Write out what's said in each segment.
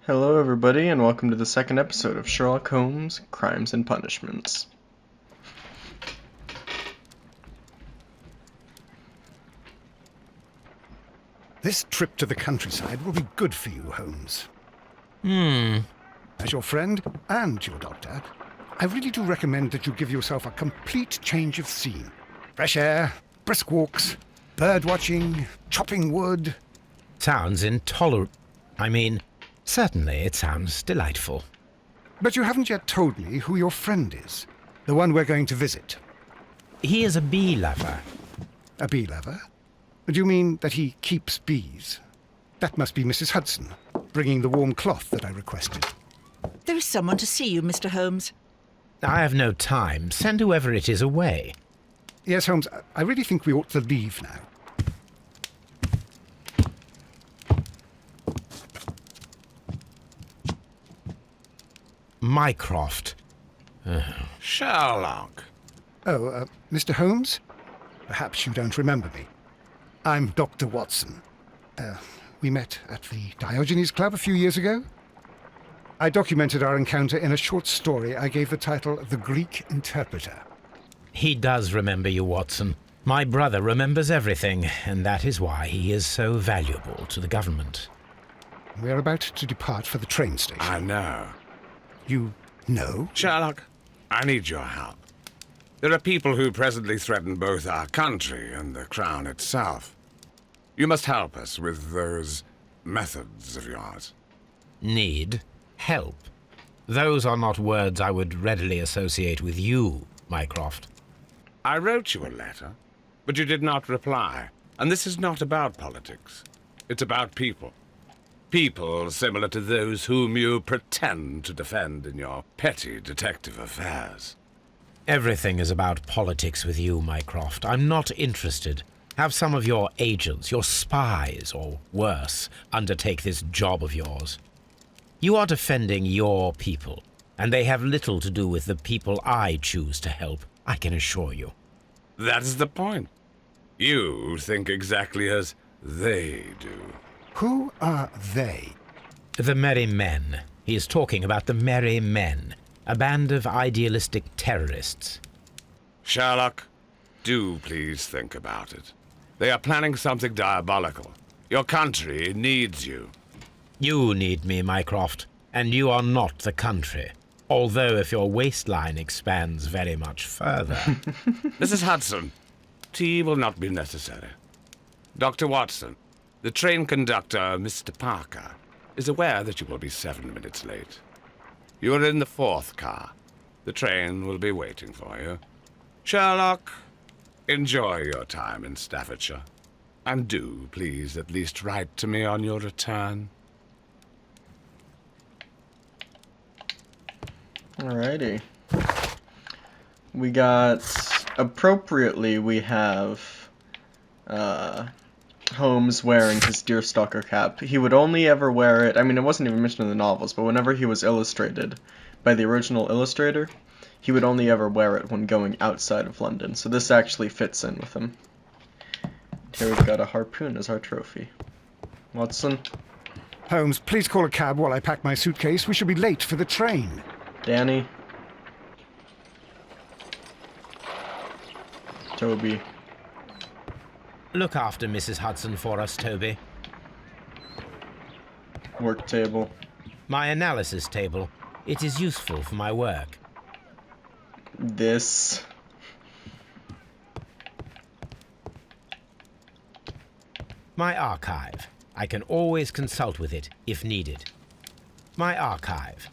Hello everybody, and welcome to the second episode of Sherlock Holmes, Crimes and Punishments. This trip to the countryside will be good for you, Holmes. As your friend and your doctor, I really do recommend that you give yourself a complete change of scene. Fresh air, brisk walks, bird watching, chopping wood. Sounds intolerable. Certainly it sounds delightful. But you haven't yet told me who your friend is, the one we're going to visit. He is a bee lover. A bee lover? Do you mean that he keeps bees? That must be Mrs. Hudson, bringing the warm cloth that I requested. There is someone to see you, Mr. Holmes. I have no time. Send whoever it is away. Yes, Holmes, I really think we ought to leave now. Mycroft. Sherlock. Oh, Mr. Holmes? Perhaps you don't remember me. I'm Dr. Watson. We met at the Diogenes Club a few years ago. I documented our encounter in a short story I gave the title The Greek Interpreter. He does remember you, Watson. My brother remembers everything, and that is why he is so valuable to the government. We're about to depart for the train station. I know. You know? Sherlock, I need your help. There are people who presently threaten both our country and the Crown itself. You must help us with those methods of yours. Need help. Those are not words I would readily associate with you, Mycroft. I wrote you a letter, but you did not reply. And this is not about politics. It's about people. People similar to those whom you pretend to defend in your petty detective affairs. Everything is about politics with you, Mycroft. I'm not interested. Have some of your agents, your spies, or worse, undertake this job of yours. You are defending your people, and they have little to do with the people I choose to help, I can assure you. That is the point. You think exactly as they do. Who are they? The Merry Men. He is talking about the Merry Men, a band of idealistic terrorists. Sherlock, do please think about it. They are planning something diabolical. Your country needs you. You need me, Mycroft, and you are not the country. Although if your waistline expands very much further... Mrs. Hudson, tea will not be necessary. Dr. Watson, the train conductor, Mr. Parker, is aware that you will be 7 minutes late. You are in the 4th car. The train will be waiting for you. Sherlock, enjoy your time in Staffordshire. And do, please, at least write to me on your return. Alrighty. We have Holmes wearing his deerstalker cap. He would only ever wear it, it wasn't even mentioned in the novels, but whenever he was illustrated by the original illustrator, he would only ever wear it when going outside of London, so this actually fits in with him. Here we've got a harpoon as our trophy. Watson? Holmes, please call a cab while I pack my suitcase. We should be late for the train. Danny? Toby? Look after Mrs. Hudson for us, Toby. Work table. My analysis table. It is useful for my work. This. My archive. I can always consult with it, if needed. My archive.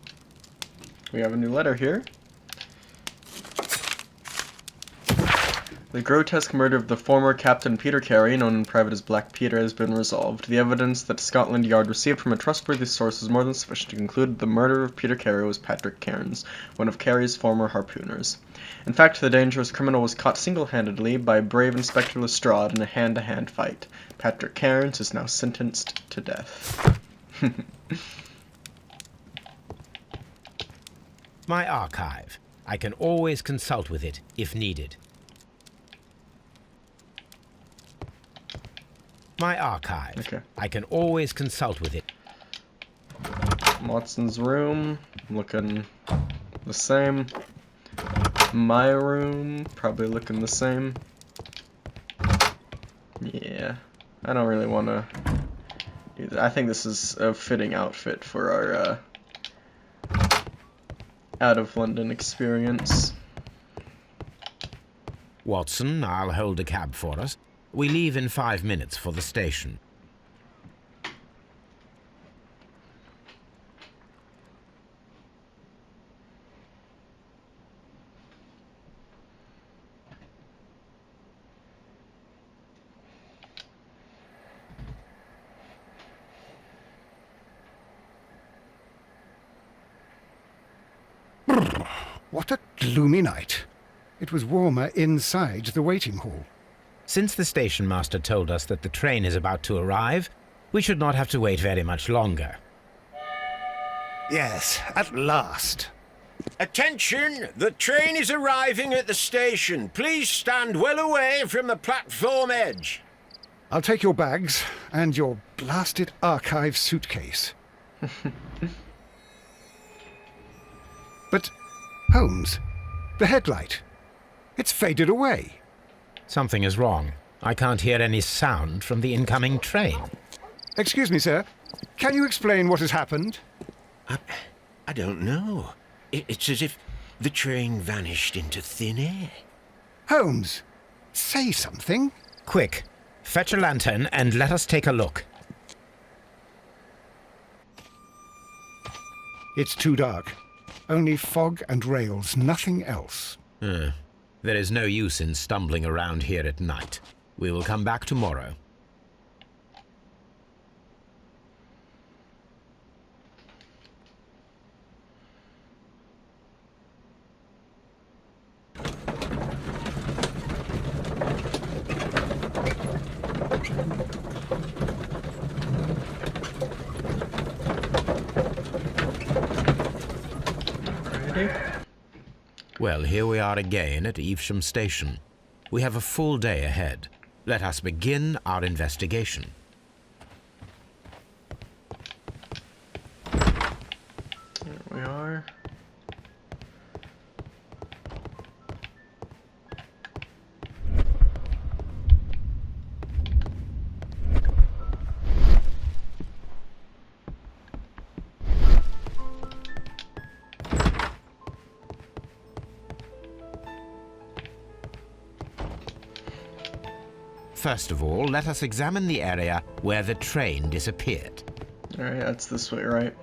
We have a new letter here. The grotesque murder of the former Captain Peter Carey, known in private as Black Peter, has been resolved. The evidence that Scotland Yard received from a trustworthy source is more than sufficient to conclude the murderer of Peter Carey was Patrick Cairns, one of Carey's former harpooners. In fact, the dangerous criminal was caught single-handedly by brave Inspector Lestrade in a hand-to-hand fight. Patrick Cairns is now sentenced to death. My archive. I can always consult with it, if needed. My archive. Okay. I can always consult with it. Watson's room, looking the same. My room, probably looking the same. Yeah, I don't really want to do that. I think this is a fitting outfit for our out of London experience. Watson, I'll hold a cab for us. We leave in 5 minutes for the station. What a gloomy night. It was warmer inside the waiting hall. Since the station master told us that the train is about to arrive, we should not have to wait very much longer. Yes, at last. Attention! The train is arriving at the station. Please stand well away from the platform edge. I'll take your bags and your blasted archive suitcase. But, Holmes, the headlight. It's faded away. Something is wrong. I can't hear any sound from the incoming train. Excuse me, sir. Can you explain what has happened? I don't know. It's as if the train vanished into thin air. Holmes, say something. Quick, fetch a lantern and let us take a look. It's too dark. Only fog and rails, nothing else. There is no use in stumbling around here at night. We will come back tomorrow. Well, here we are again at Evesham Station. We have a full day ahead. Let us begin our investigation. Here we are. First of all, let us examine the area where the train disappeared. Alright, that's this way, right?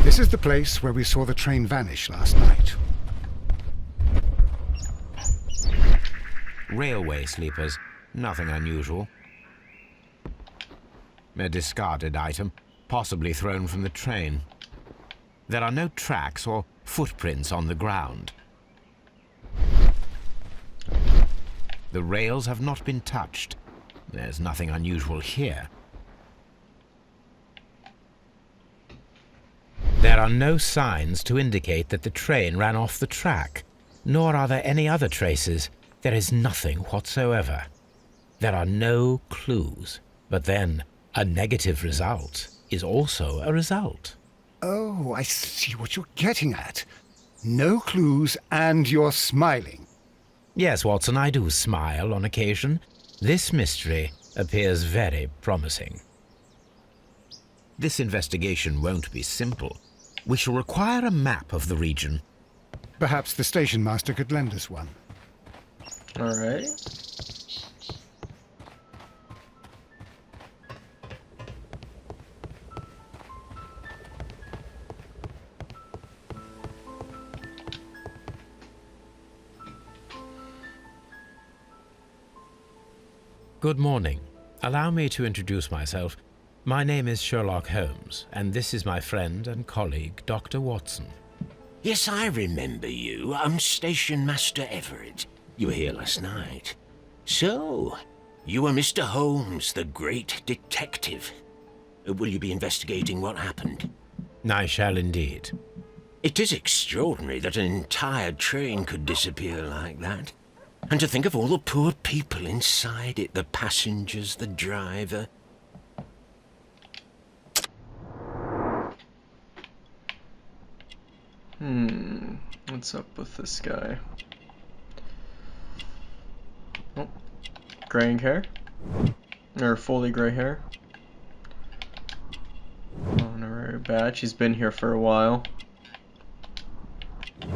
This is the place where we saw the train vanish last night. Railway sleepers. Nothing unusual. A discarded item, possibly thrown from the train. There are no tracks or footprints on the ground. The rails have not been touched. There's nothing unusual here. There are no signs to indicate that the train ran off the track, nor are there any other traces. There is nothing whatsoever. There are no clues. But then, a negative result is also a result. Oh, I see what you're getting at. No clues and you're smiling. Yes, Watson, I do smile on occasion. This mystery appears very promising. This investigation won't be simple. We shall require a map of the region. Perhaps the station master could lend us one. Alright. Good morning. Allow me to introduce myself. My name is Sherlock Holmes, and this is my friend and colleague, Dr. Watson. Yes, I remember you. I'm Station Master Everett. You were here last night. So, You are Mr. Holmes, the great detective. Will you be investigating what happened? I shall indeed. It is extraordinary that an entire train could disappear like that. And to think of all the poor people inside it, the passengers, the driver. What's up with this guy? Oh, graying hair? Or fully gray hair? Honorary badge, he's been here for a while.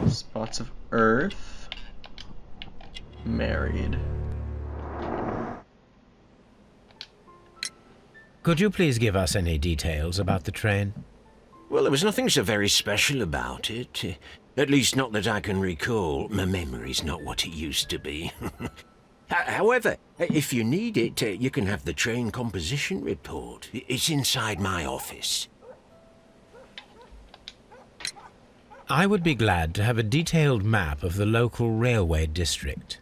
Spots of earth. Married. Could you please give us any details about the train? Well, there was nothing so very special about it. At least not that I can recall. My memory's not what it used to be. However, if you need it, you can have the train composition report. It's inside my office. I would be glad to have a detailed map of the local railway district.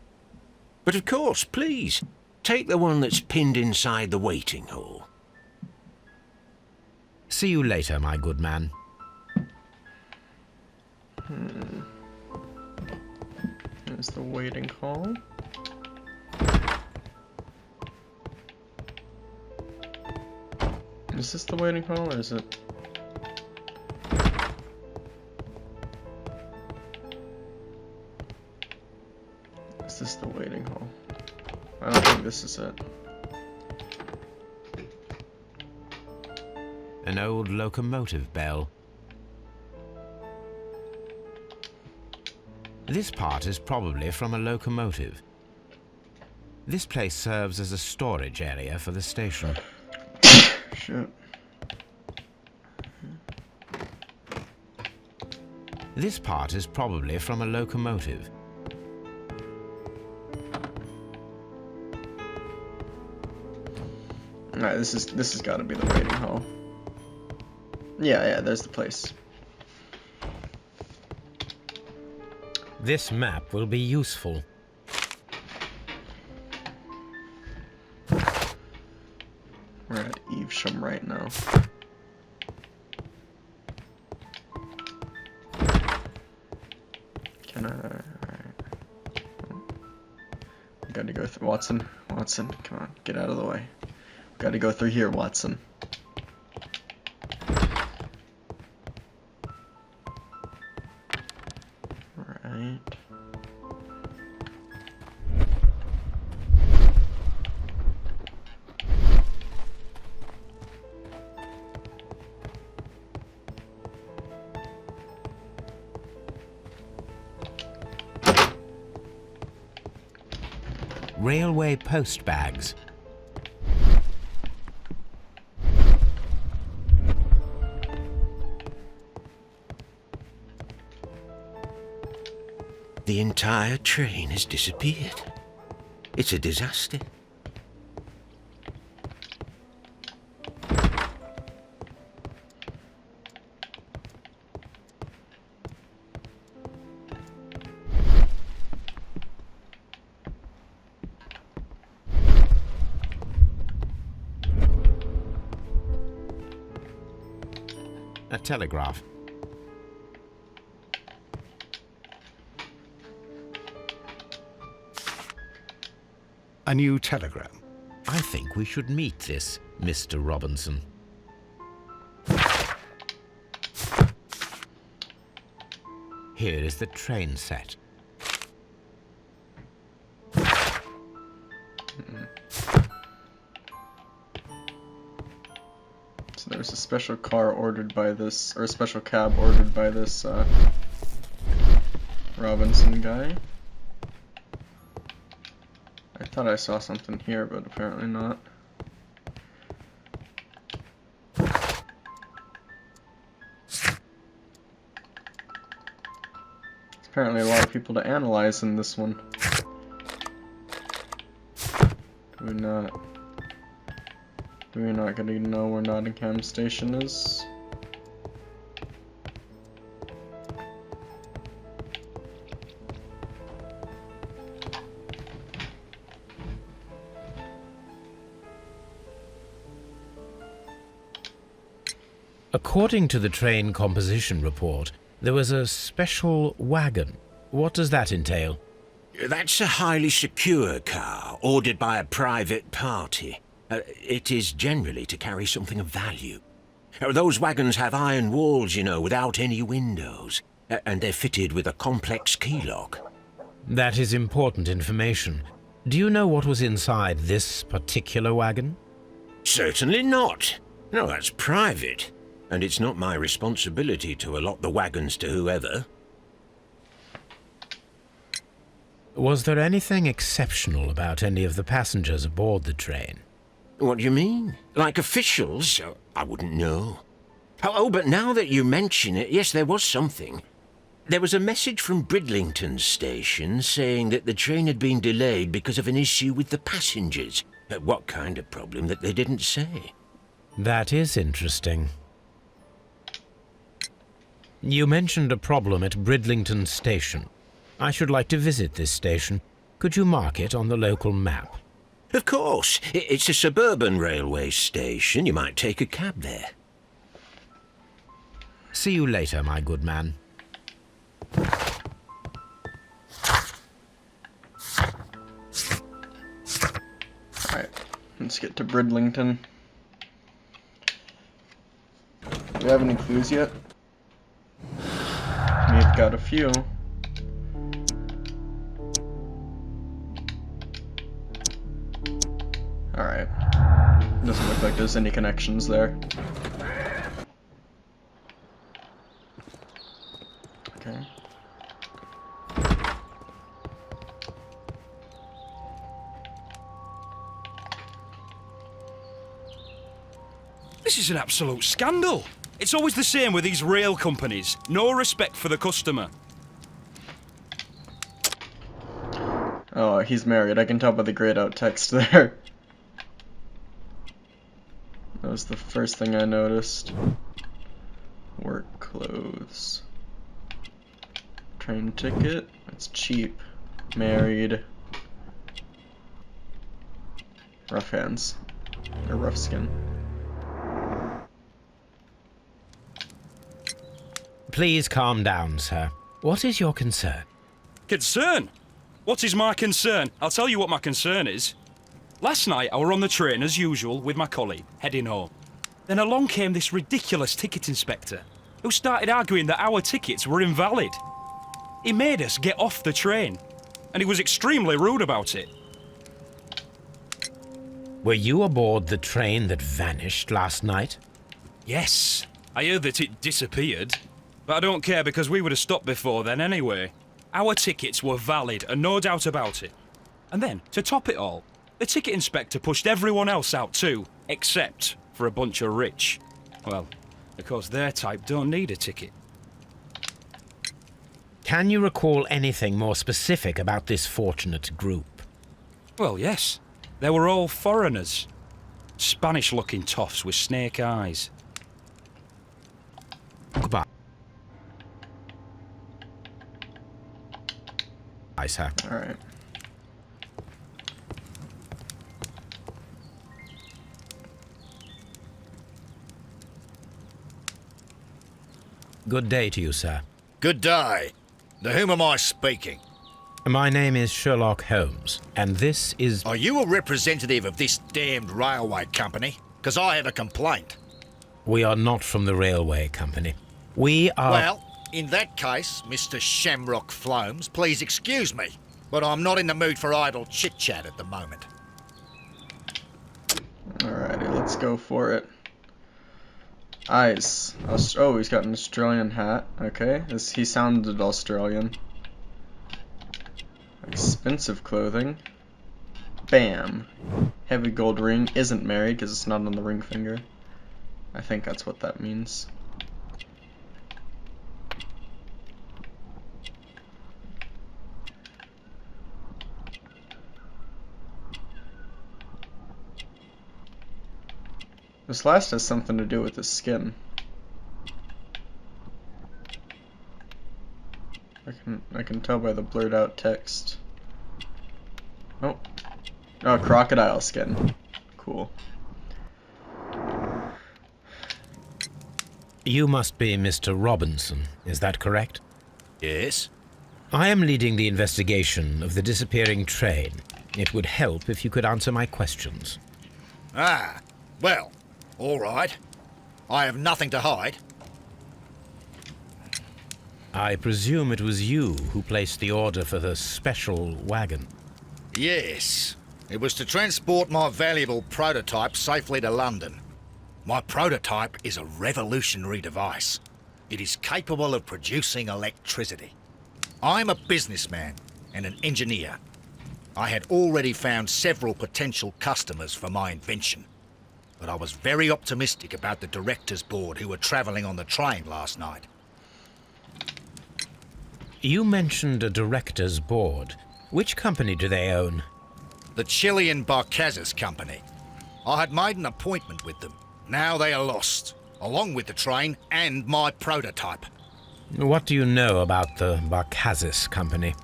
But of course, please, take the one that's pinned inside the waiting hall. See you later, my good man. There's the waiting hall. Is this the waiting hall, or is it? Is this the waiting hall? I don't think this is it. An old locomotive bell. This part is probably from a locomotive. This place serves as a storage area for the station. Shit. This part is probably from a locomotive. Alright, this has got to be the waiting hall. Yeah, there's the place. This map will be useful. We're at Evesham right now. Can I? Alright. I gotta go through Watson. Watson, come on, get out of the way. Gotta go through here, Watson. Right. Railway post bags. The entire train has disappeared. It's a disaster. A telegraph. A new telegram. I think we should meet this Mr. Robinson. Here is the train set. So there's a special car ordered by this, or a special cab ordered by this Robinson guy. I thought I saw something here, but apparently not. There's apparently a lot of people to analyze in this one. Do we not gonna know where Nottingham Station is? According to the train composition report, there was a special wagon. What does that entail? That's a highly secure car, ordered by a private party. It is generally to carry something of value. Those wagons have iron walls, you know, without any windows, and they're fitted with a complex key lock. That is important information. Do you know what was inside this particular wagon? Certainly not. No, that's private. And it's not my responsibility to allot the wagons to whoever. Was there anything exceptional about any of the passengers aboard the train? What do you mean? Like officials? I wouldn't know. Oh, but now that you mention it, yes, there was something. There was a message from Bridlington station saying that the train had been delayed because of an issue with the passengers. What kind of problem that they didn't say? That is interesting. You mentioned a problem at Bridlington station. I should like to visit this station. Could you mark it on the local map? Of course. It's a suburban railway station. You might take a cab there. See you later, my good man. Alright, let's get to Bridlington. Do we have any clues yet? We've got a few. Alright. Doesn't look like there's any connections there. Okay. This is an absolute scandal. It's always the same with these rail companies. No respect for the customer. Oh, he's married. I can tell by the grayed out text there. That was the first thing I noticed. Work clothes. Train ticket. It's cheap. Married. Rough hands. Or rough skin. Please calm down, sir. What is your concern? Concern? What is my concern? I'll tell you what my concern is. Last night I were on the train as usual with my colleague, heading home. Then along came this ridiculous ticket inspector, who started arguing that our tickets were invalid. He made us get off the train, and he was extremely rude about it. Were you aboard the train that vanished last night? Yes, I heard that it disappeared, but I don't care because we would have stopped before then anyway. Our tickets were valid, and no doubt about it. And then, to top it all, the ticket inspector pushed everyone else out too, except for a bunch of rich. Well, because their type don't need a ticket. Can you recall anything more specific about this fortunate group? Well, yes. They were all foreigners. Spanish-looking toffs with snake eyes. Goodbye. Bye, sir. Alright. Good day to you, sir. Good day. To whom am I speaking? My name is Sherlock Holmes, and this is... Are you a representative of this damned railway company? Because I have a complaint. We are not from the railway company. We are... Well, in that case, Mr. Shamrock Flomes, please excuse me, but I'm not in the mood for idle chit-chat at the moment. Alrighty, let's go for it. Eyes. Oh, he's got an Australian hat. Okay, he sounded Australian. Expensive clothing. Bam. Heavy gold ring. Isn't married because it's not on the ring finger. I think that's what that means. This last has something to do with his skin. I can tell by the blurred out text. Oh. Oh, crocodile skin. Cool. You must be Mr. Robinson, is that correct? Yes? I am leading the investigation of the disappearing train. It would help if you could answer my questions. Ah, well, all right. I have nothing to hide. I presume it was you who placed the order for the special wagon. Yes. It was to transport my valuable prototype safely to London. My prototype is a revolutionary device. It is capable of producing electricity. I'm a businessman and an engineer. I had already found several potential customers for my invention, but I was very optimistic about the directors' board who were travelling on the train last night. You mentioned a director's board. Which company do they own? The Chilean Barcazas Company. I had made an appointment with them. Now they are lost, along with the train and my prototype. What do you know about the Barcazas Company?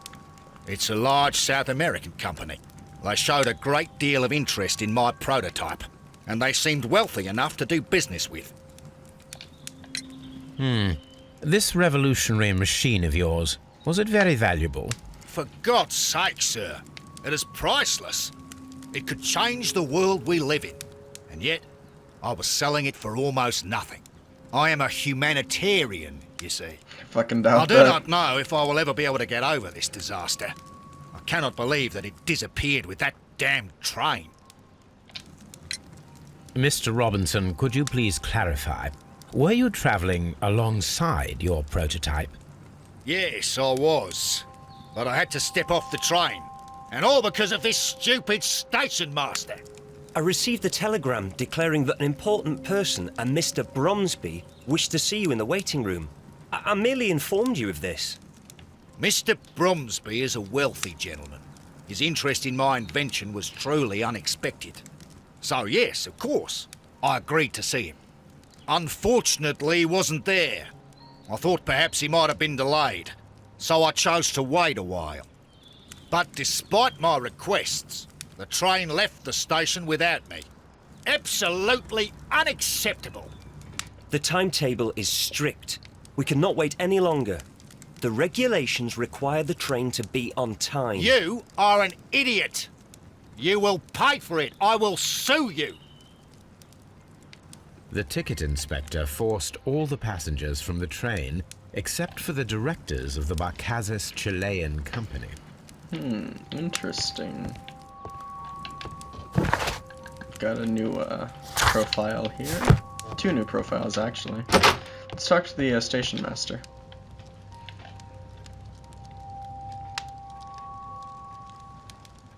It's a large South American company. They showed a great deal of interest in my prototype, and they seemed wealthy enough to do business with. This revolutionary machine of yours, was it very valuable? For God's sake, sir, it is priceless. It could change the world we live in, and yet I was selling it for almost nothing. I am a humanitarian, you see. Fucking doubt I do that. not know if I will ever be able to get over this disaster. I cannot believe that it disappeared with that damned train. Mr. Robinson, could you please clarify? Were you traveling alongside your prototype? Yes, I was. But I had to step off the train. And all because of this stupid station master. I received a telegram declaring that an important person, a Mr. Bromsby, wished to see you in the waiting room. I merely informed you of this. Mr. Bromsby is a wealthy gentleman. His interest in my invention was truly unexpected. So yes, of course, I agreed to see him. Unfortunately, he wasn't there. I thought perhaps he might have been delayed, so I chose to wait a while. But despite my requests, the train left the station without me. Absolutely unacceptable. The timetable is strict. We cannot wait any longer. The regulations require the train to be on time. You are an idiot. You will pay for it. I will sue you. The ticket inspector forced all the passengers from the train except for the directors of the Barcazas Chilean Company. Interesting. Got a new profile here. 2 new profiles, actually. Let's talk to the station master.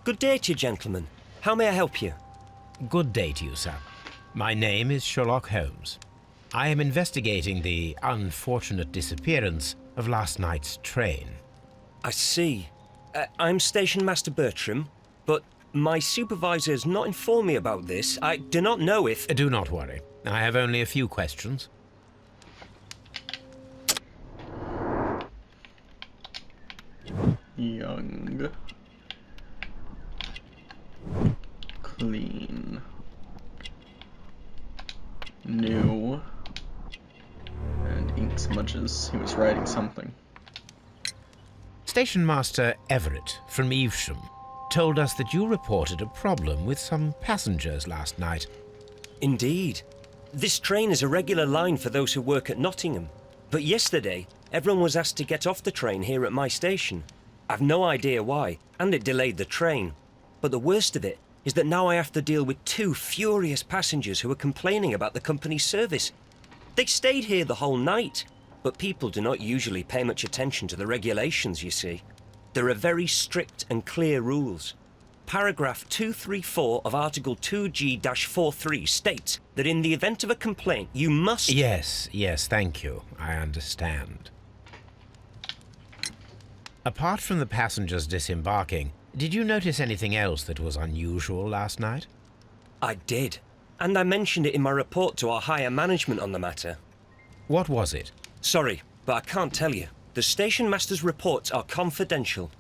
Good day to you, gentlemen. How may I help you? Good day to you, sir. My name is Sherlock Holmes. I am investigating the unfortunate disappearance of last night's train. I see. I'm Station Master Bertram, but my supervisor has not informed me about this. I do not know if... Do not worry. I have only a few questions. Young. Clean. New. And ink smudges. He was writing something. Station Master Everett from Evesham told us that you reported a problem with some passengers last night. Indeed. This train is a regular line for those who work at Nottingham. But yesterday, everyone was asked to get off the train here at my station. I've no idea why, and it delayed the train. But the worst of it is that now I have to deal with 2 furious passengers who are complaining about the company's service. They stayed here the whole night, but people do not usually pay much attention to the regulations, you see. There are very strict and clear rules. Paragraph 234 of Article 2G-43 states that in the event of a complaint, you must... Yes, thank you. I understand. Apart from the passengers disembarking, did you notice anything else that was unusual last night? I did, and I mentioned it in my report to our higher management on the matter. What was it? Sorry, but I can't tell you. The station master's reports are confidential.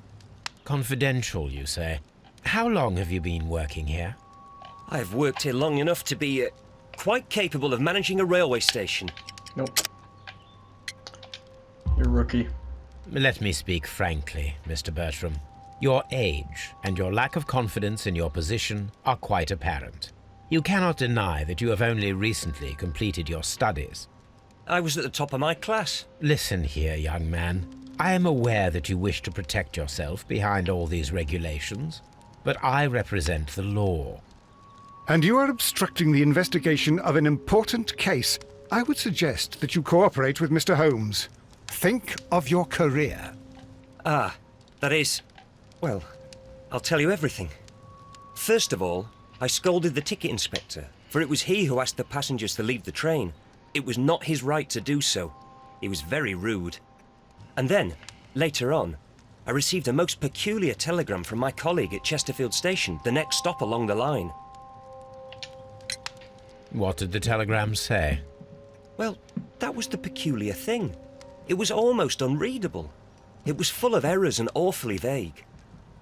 Confidential, you say? How long have you been working here? I've worked here long enough to be quite capable of managing a railway station. Nope. You're a rookie. Let me speak frankly, Mr. Bertram. Your age and your lack of confidence in your position are quite apparent. You cannot deny that you have only recently completed your studies. I was at the top of my class. Listen here, young man. I am aware that you wish to protect yourself behind all these regulations, but I represent the law. And you are obstructing the investigation of an important case. I would suggest that you cooperate with Mr. Holmes. Think of your career. Ah, that is... Well, I'll tell you everything. First of all, I scolded the ticket inspector, for it was he who asked the passengers to leave the train. It was not his right to do so. He was very rude. And then, later on, I received a most peculiar telegram from my colleague at Chesterfield Station, the next stop along the line. What did the telegram say? Well, that was the peculiar thing. It was almost unreadable. It was full of errors and awfully vague.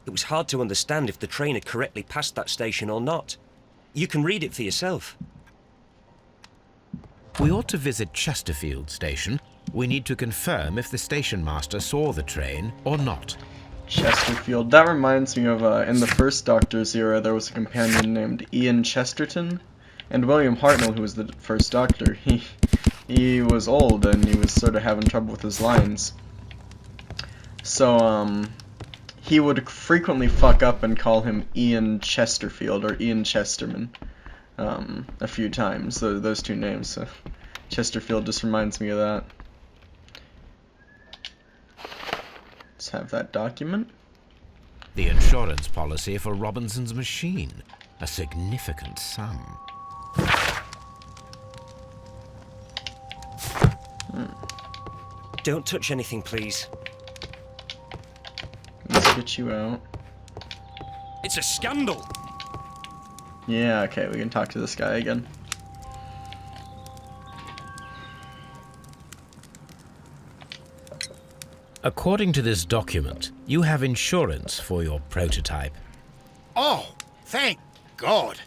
It was hard to understand if the train had correctly passed that station or not. You can read it for yourself. We ought to visit Chesterfield Station. We need to confirm if the station master saw the train or not. Chesterfield. That reminds me of, in the first Doctor's era, there was a companion named Ian Chesterton, and William Hartnell, who was the first Doctor. He was old, and he was sort of having trouble with his lines. So, he would frequently fuck up and call him Ian Chesterfield, or Ian Chesterman, a few times, those two names. So Chesterfield just reminds me of that. Let's have that document. The insurance policy for Robinson's machine. A significant sum. Don't touch anything, please. Let's get you out. It's a scandal. Yeah, okay, we can talk to this guy again. According to this document, you have insurance for your prototype. Oh, thank God.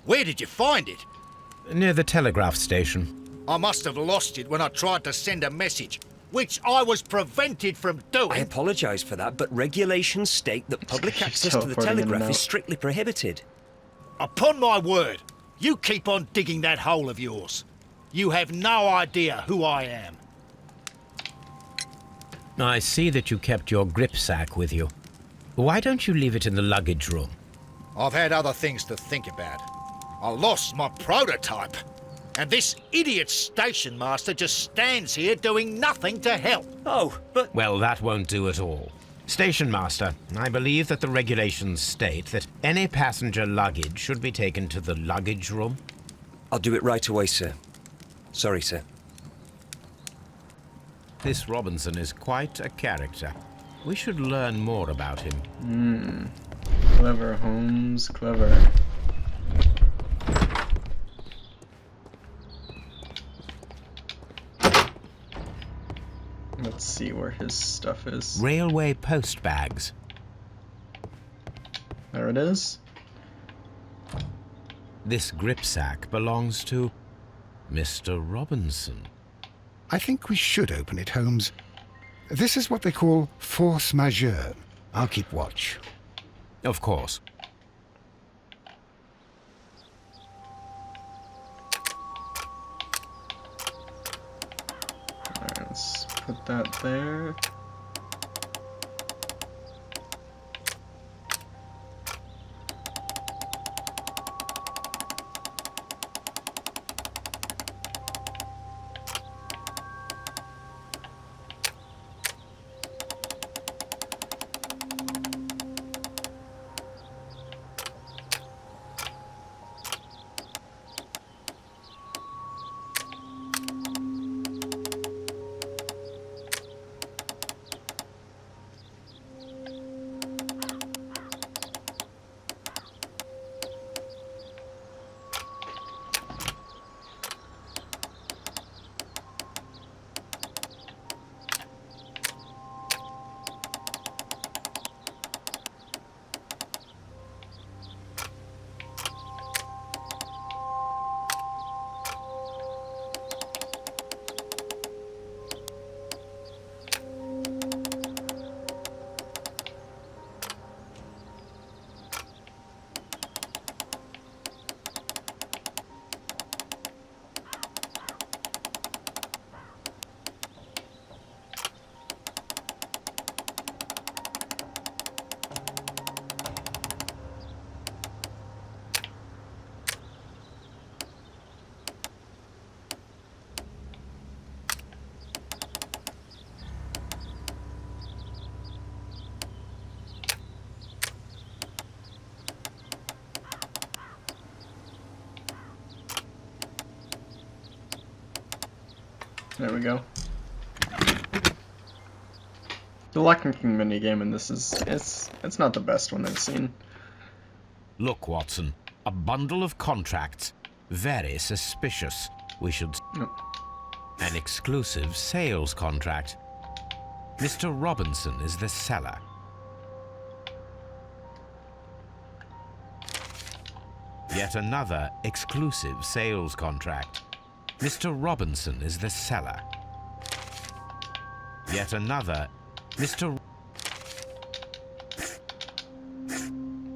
Where did you find it? Near the telegraph station. I must have lost it when I tried to send a message, which I was prevented from doing. I apologise for that, but regulations state that public She's access to the teleporting in and telegraph out. is strictly prohibited. Upon my word, you keep on digging that hole of yours. You have no idea who I am. I see that you kept your grip sack with you. Why don't you leave it in the luggage room? I've had other things to think about. I lost my prototype. And this idiot station master just stands here doing nothing to help. Oh, but... Well, that won't do at all. Station master, I believe that the regulations state that any passenger luggage should be taken to the luggage room. I'll do it right away, sir. Sorry, sir. This Robinson is quite a character. We should learn more about him. Clever, Holmes, clever. Let's see where his stuff is. Railway post bags. There it is. This grip sack belongs to Mr. Robinson. I think we should open it, Holmes. This is what they call force majeure. I'll keep watch. Of course. Alright, let's put that there. There we go. The Lock and King minigame in this it's not the best one I've seen. Look, Watson, a bundle of contracts. Very suspicious. We should... No. An exclusive sales contract. Mr. Robinson is the seller. Yet another exclusive sales contract. Mr. Robinson is the seller. Yet another... Mr.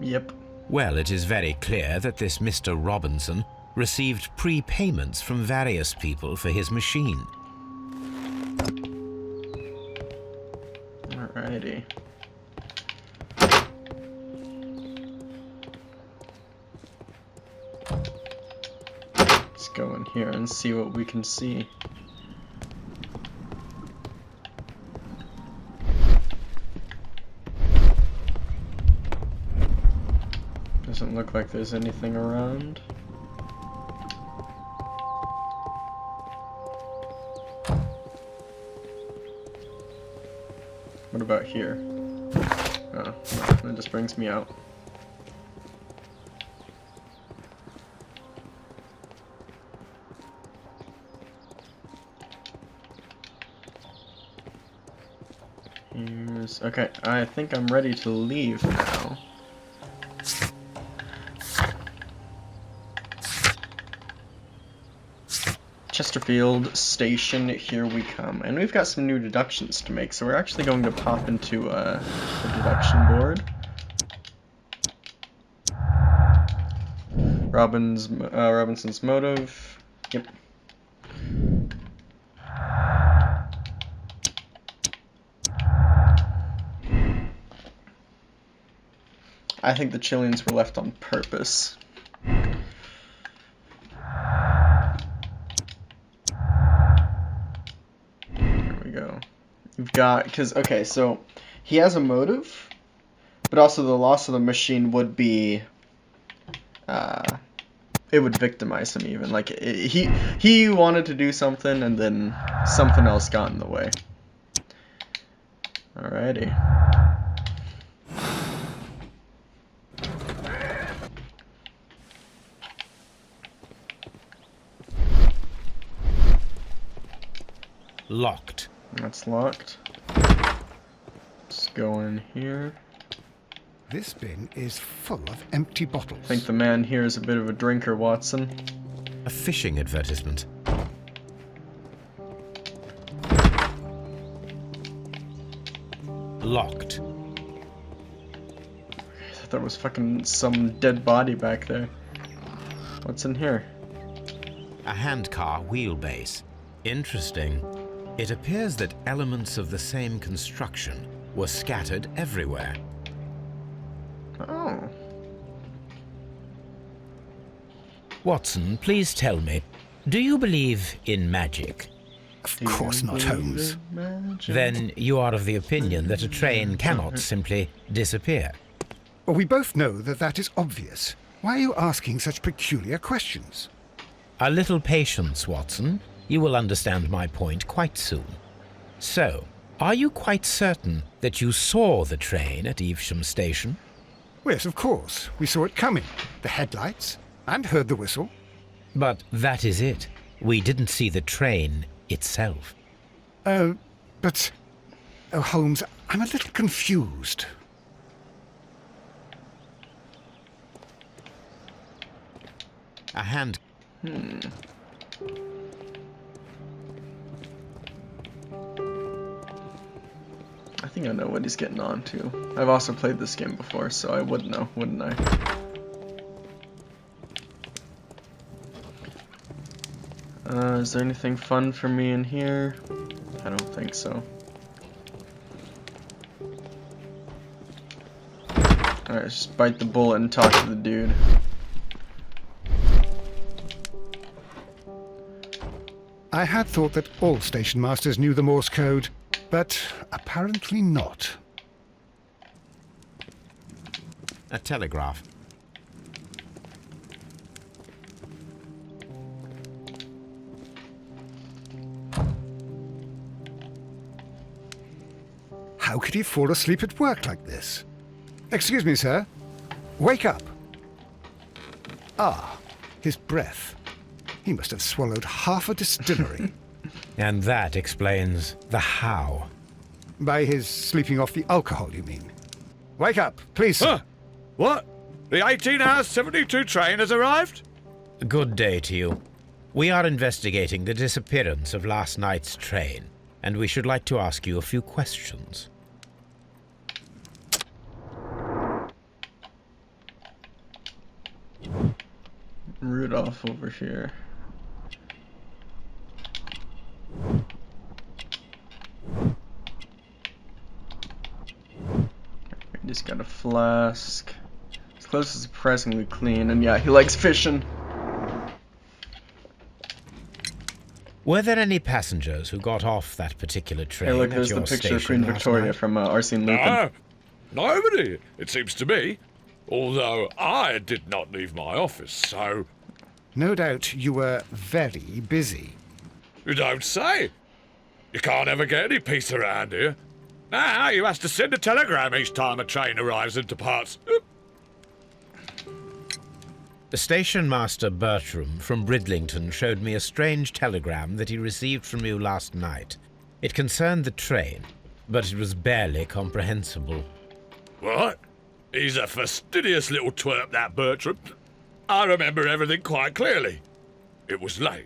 Yep. Well, it is very clear that this Mr. Robinson received prepayments from various people for his machine. Alrighty. Let's go in here and see what we can see. Doesn't look like there's anything around. What about here? Oh, that just brings me out. Okay, I think I'm ready to leave now. Chesterfield Station, here we come. And we've got some new deductions to make, so we're actually going to pop into the deduction board. Robinson's motive. Yep. I think the Chileans were left on purpose. We've got, because, okay, so he has a motive, but also the loss of the machine would be, it would victimize him even. Like, he wanted to do something, and then something else got in the way. Alrighty. Locked. That's locked. Let's go in here. This bin is full of empty bottles. I think the man here is a bit of a drinker, Watson. A fishing advertisement. Locked. I thought there was fucking some dead body back there. What's in here? A handcar wheelbase. Interesting. It appears that elements of the same construction were scattered everywhere. Oh. Watson, please tell me, do you believe in magic? Of course not, Holmes. Then you are of the opinion that a train cannot simply disappear. Well, we both know that that is obvious. Why are you asking such peculiar questions? A little patience, Watson. You will understand my point quite soon. So, are you quite certain that you saw the train at Evesham Station? Yes, of course. We saw it coming. The headlights. And heard the whistle. But that is it. We didn't see the train itself. But... Oh, Holmes, I'm a little confused. A hand... I think I know what he's getting on to. I've also played this game before, so I would know, wouldn't I? Is there anything fun for me in here? I don't think so. Alright, just bite the bullet and talk to the dude. I had thought that all station masters knew the Morse code, but apparently not. A telegraph. How could he fall asleep at work like this? Excuse me, sir. Wake up. Ah, his breath. He must have swallowed half a distillery. And that explains the how. By his sleeping off the alcohol, you mean? Wake up, please, sir. Huh? What? The 18 hours 72 train has arrived? Good day to you. We are investigating the disappearance of last night's train, and we should like to ask you a few questions. Rudolph over here. He just got a flask. His clothes is surprisingly clean, and yeah, he likes fishing. Were there any passengers who got off that particular train Hey, look, at there's your the picture of station Queen last Victoria night? from Arsene Lupin. No, nobody, it seems to me. Although I did not leave my office, so... No doubt you were very busy. You don't say. You can't ever get any peace around here. Now you have to send a telegram each time a train arrives and departs. The station master Bertram from Bridlington showed me a strange telegram that he received from you last night. It concerned the train, but it was barely comprehensible. What? He's a fastidious little twerp, that Bertram. I remember everything quite clearly. It was late,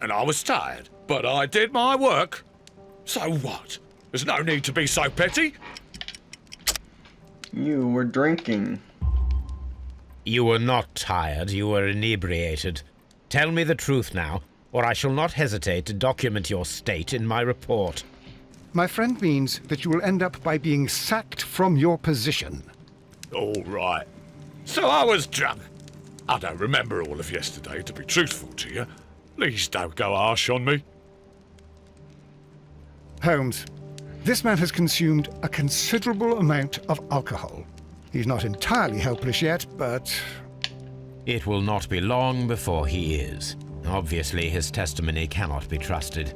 and I was tired, but I did my work. So what? There's no need to be so petty. You were drinking. You were not tired, you were inebriated. Tell me the truth now, or I shall not hesitate to document your state in my report. My friend means that you will end up by being sacked from your position. All right. So I was drunk. I don't remember all of yesterday, to be truthful to you. Please don't go harsh on me. Holmes, this man has consumed a considerable amount of alcohol. He's not entirely helpless yet, but... It will not be long before he is. Obviously, his testimony cannot be trusted.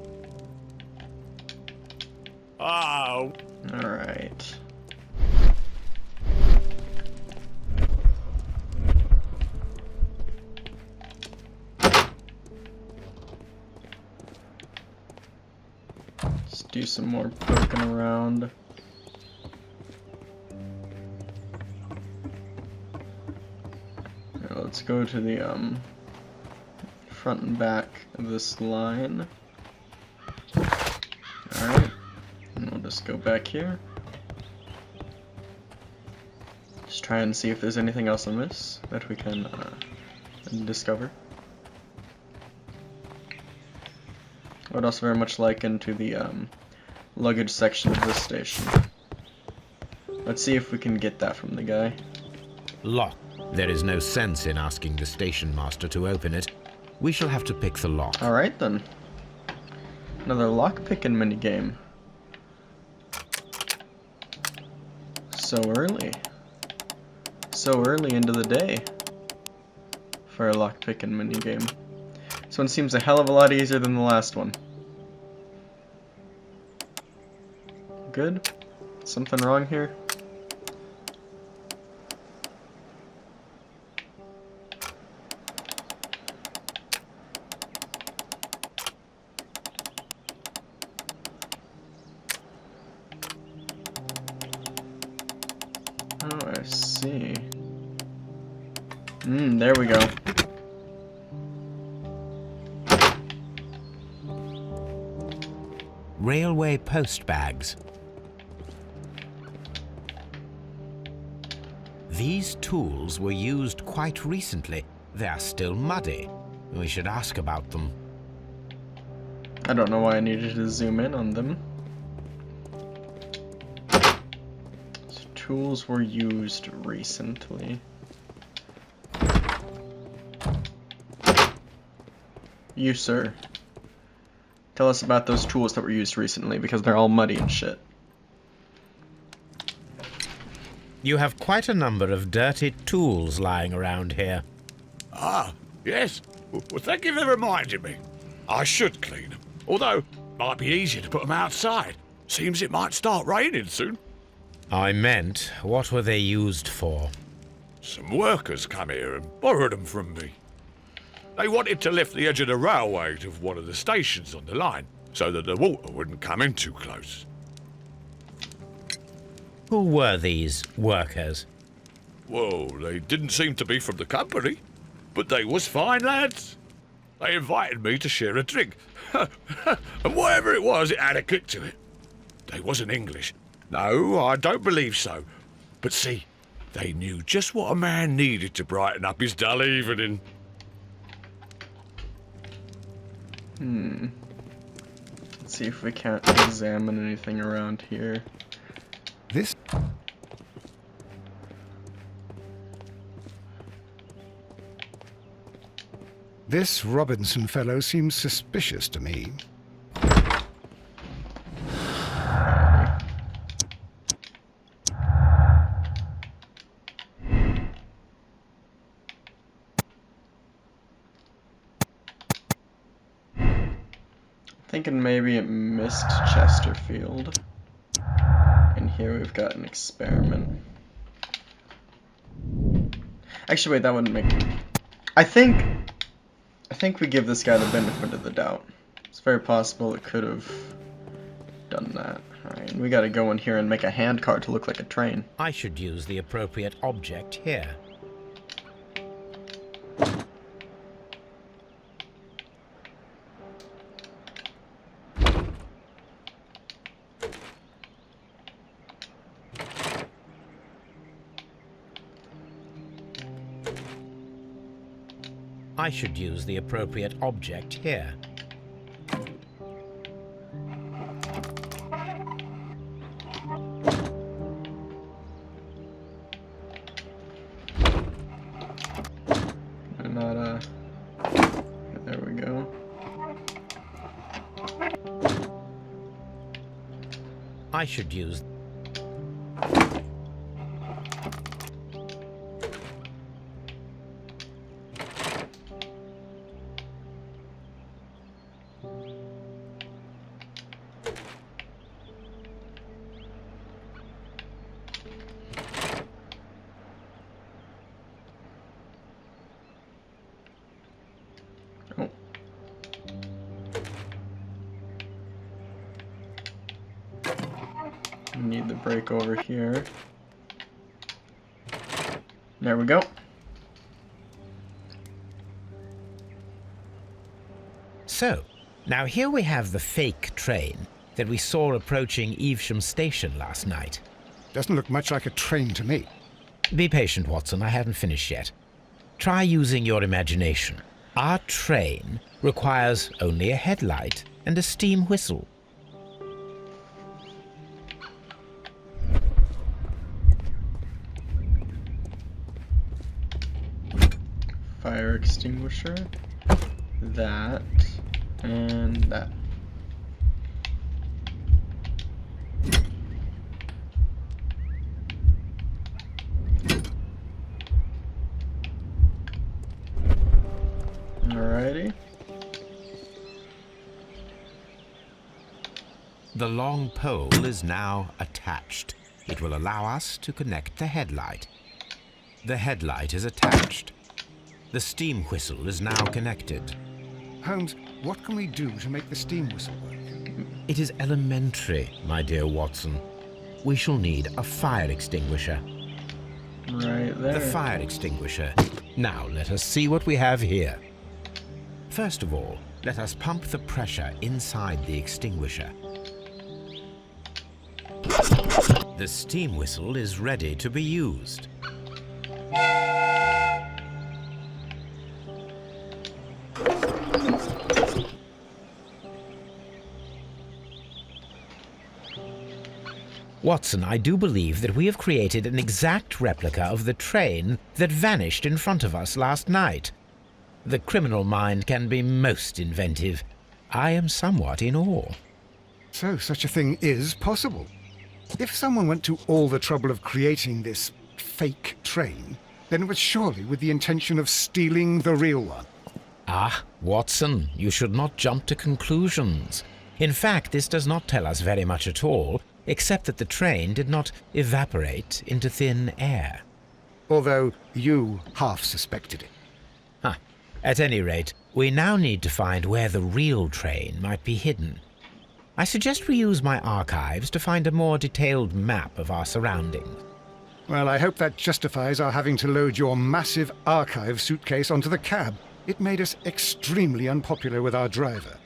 Oh. Alright. Let's do some more poking around. Now let's go to the front and back of this line. Alright. And we'll just go back here. Just try and see if there's anything else on this that we can discover. I would also very much like into the luggage section of this station. Let's see if we can get that from the guy. Lock. There is no sense in asking the station master to open it. We shall have to pick the lock. Alright then. Another lock-picking minigame. So early. So early into the day for a lock-picking minigame. This one seems a hell of a lot easier than the last one. Good? Something wrong here? Oh, I see. There we go. Railway post bags. These tools were used quite recently. They are still muddy. We should ask about them. I don't know why I needed to zoom in on them. So tools were used recently. You, sir. Tell us about those tools that were used recently, because they're all muddy and shit. You have quite a number of dirty tools lying around here. Ah, yes. Well, thank you for reminding me. I should clean them. Although, it might be easier to put them outside, Seems it might start raining soon. I meant, what were they used for? Some workers come here and borrowed them from me. They wanted to lift the edge of the railway to one of the stations on the line, so that the water wouldn't come in too close. Who were these workers? Well, they didn't seem to be from the company, but they was fine lads. They invited me to share a drink, and whatever it was, it had a kick to it. They wasn't English. No, I don't believe so. But see, they knew just what a man needed to brighten up his dull evening. Let's see if we can't examine anything around here. This Robinson fellow seems suspicious to me. Thinking maybe it missed Chesterfield. And here we've got an experiment. Actually, wait, that wouldn't make... I think we give this guy the benefit of the doubt. It's very possible it could have done that. Alright, we gotta go in here and make a handcart to look like a train. I should use the appropriate object here. I should use the appropriate object here. Not there we go. I should use... Oh. We need the brake over here. There we go. So, now here we have the fake train that we saw approaching Evesham Station last night. Doesn't look much like a train to me. Be patient, Watson, I haven't finished yet. Try using your imagination. Our train requires only a headlight and a steam whistle. Fire extinguisher, that, and that. Alrighty. The long pole is now attached. It will allow us to connect the headlight. The headlight is attached. The steam whistle is now connected. Holmes, what can we do to make the steam whistle work? It is elementary, my dear Watson. We shall need a fire extinguisher. Right there. The fire extinguisher. Now let us see what we have here. First of all, let us pump the pressure inside the extinguisher. The steam whistle is ready to be used. Watson, I do believe that we have created an exact replica of the train that vanished in front of us last night. The criminal mind can be most inventive. I am somewhat in awe. So such a thing is possible. If someone went to all the trouble of creating this fake train, then it was surely with the intention of stealing the real one. Ah, Watson, you should not jump to conclusions. In fact, this does not tell us very much at all, except that the train did not evaporate into thin air. Although you half suspected it. Huh. At any rate, we now need to find where the real train might be hidden. I suggest we use my archives to find a more detailed map of our surroundings. Well, I hope that justifies our having to load your massive archive suitcase onto the cab. It made us extremely unpopular with our driver.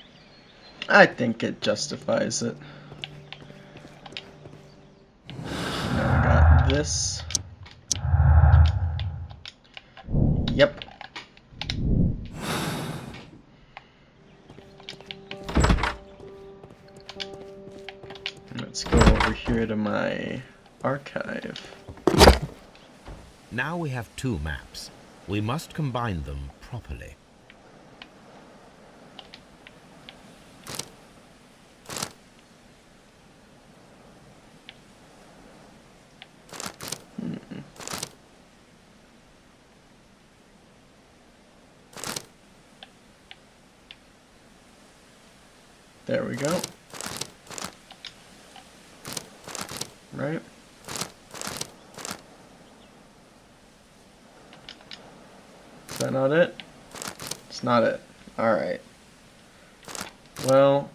I think it justifies it. Now we got this. Yep. Let's go over here to my archive. Now we have two maps. We must combine them properly. There we go. Right. Is that not it? It's not it. Alright. Well.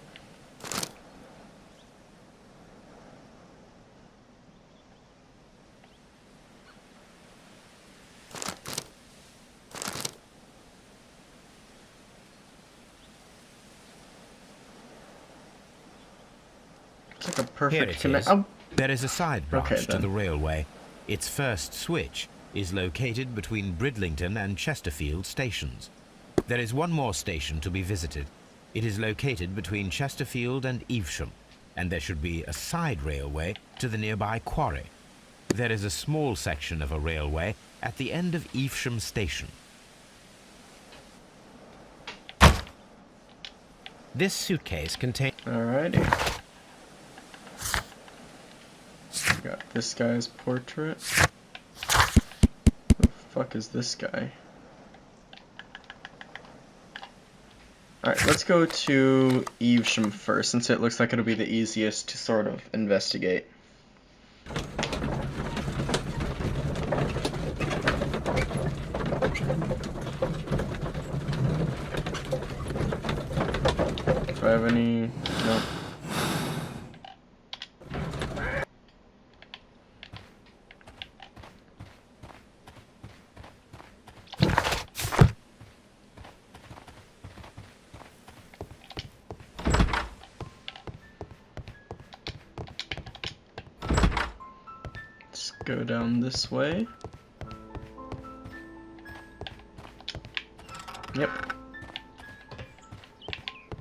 It's like a Here perfect it connect. is. Oh, There is a side branch Okay, to then. the railway. Its first switch is located between Bridlington and Chesterfield stations. There is one more station to be visited. It is located between Chesterfield and Evesham, and there should be a side railway to the nearby quarry. There is a small section of a railway at the end of Evesham station. This suitcase contains... alrighty. We got this guy's portrait. Who the fuck is this guy? Alright, let's go to Evesham first, since it looks like it'll be the easiest to sort of investigate. Do I have any... Nope. Let's go down this way. Yep.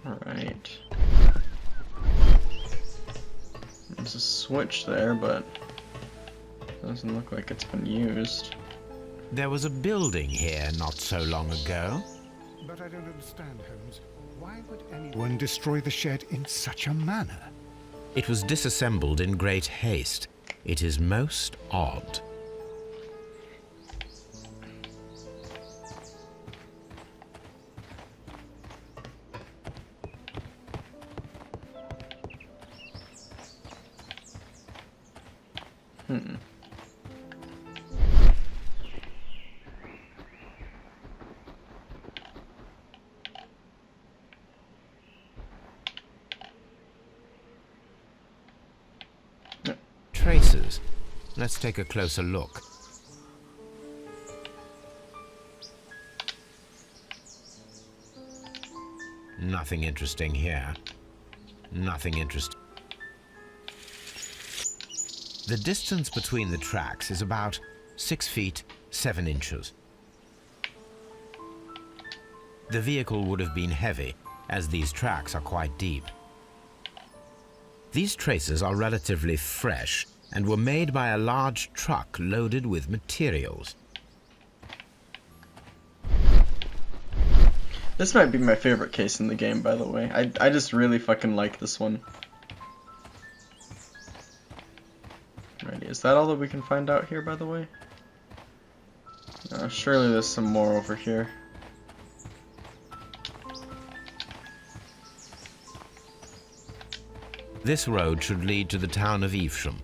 Alright. There's a switch there, but doesn't look like it's been used. There was a building here not so long ago. But I don't understand, Holmes. Why would anyone destroy the shed in such a manner? It was disassembled in great haste. It is most odd. Traces. Let's take a closer look. Nothing interesting here. Nothing interesting. The distance between the tracks is about 6 feet 7 inches. The vehicle would have been heavy, as these tracks are quite deep. These traces are relatively fresh and were made by a large truck loaded with materials. This might be my favorite case in the game, by the way. I just really fucking like this one. Alrighty, is that all that we can find out here, by the way? Surely there's some more over here. This road should lead to the town of Evesham.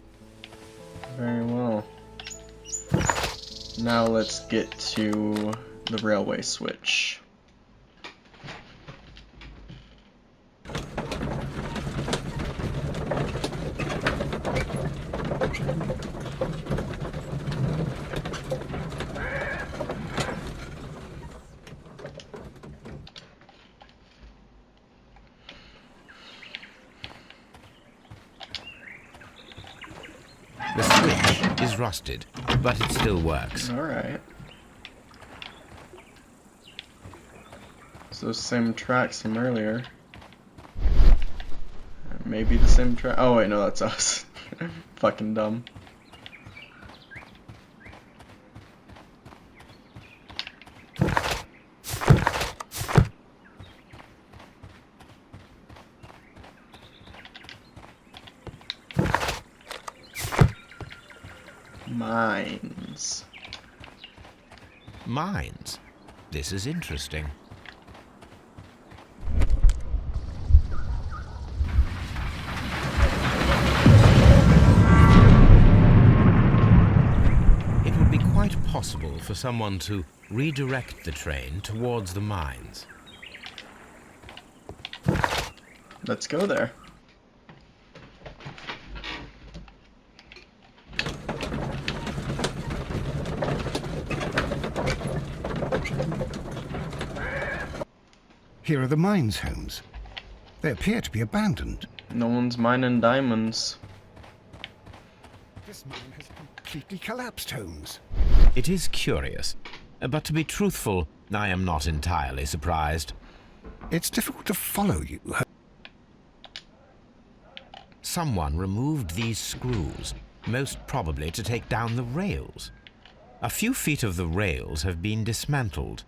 Very well. Now let's get to the railway switch. The switch is rusted, but it still works. Alright. So same tracks from earlier. Maybe the same track. Oh wait, no, that's us. Fucking dumb. Mines. Mines? This is interesting. It would be quite possible for someone to redirect the train towards the mines. Let's go there. Here are the mines, Holmes. They appear to be abandoned. No one's mining diamonds. This mine has completely collapsed, Holmes. It is curious, but to be truthful, I am not entirely surprised. It's difficult to follow you. Someone removed these screws, most probably to take down the rails. A few feet of the rails have been dismantled.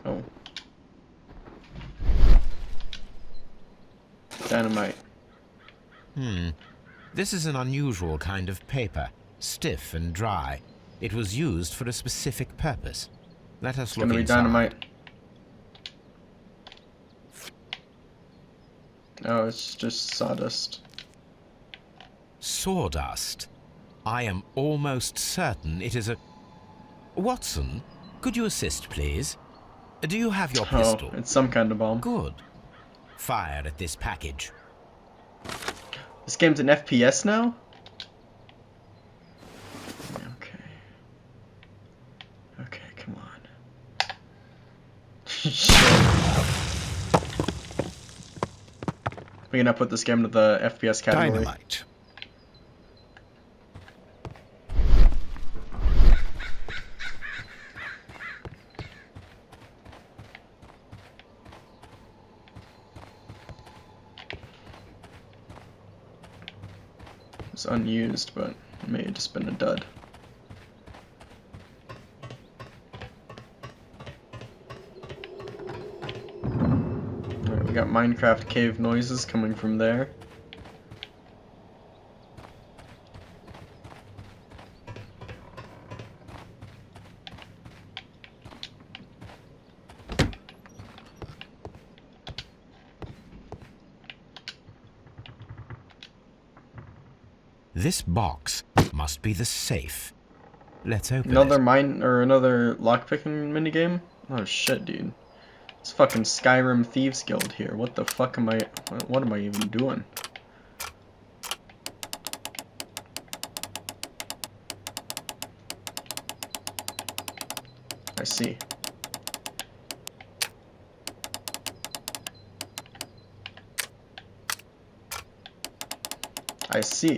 Oh. Dynamite. This is an unusual kind of paper, stiff and dry. It was used for a specific purpose. Let us look Gonna be inside. dynamite. Oh, it's just sawdust. Sawdust. I am almost certain it is a... Watson, could you assist, please? Do you have your pistol? Oh, it's some kind of bomb. Good. Fire at this package. This game's an FPS now? Okay. Okay, come on. Shit. We're gonna put this game to the FPS category. Dynamite. It's unused, but it may have just been a dud. Alright, we got Minecraft cave noises coming from there. This box must be the safe. Let's open Another it. another lockpicking minigame? Oh shit, dude. It's fucking Skyrim Thieves Guild here. What the fuck am I even doing? I see. I see.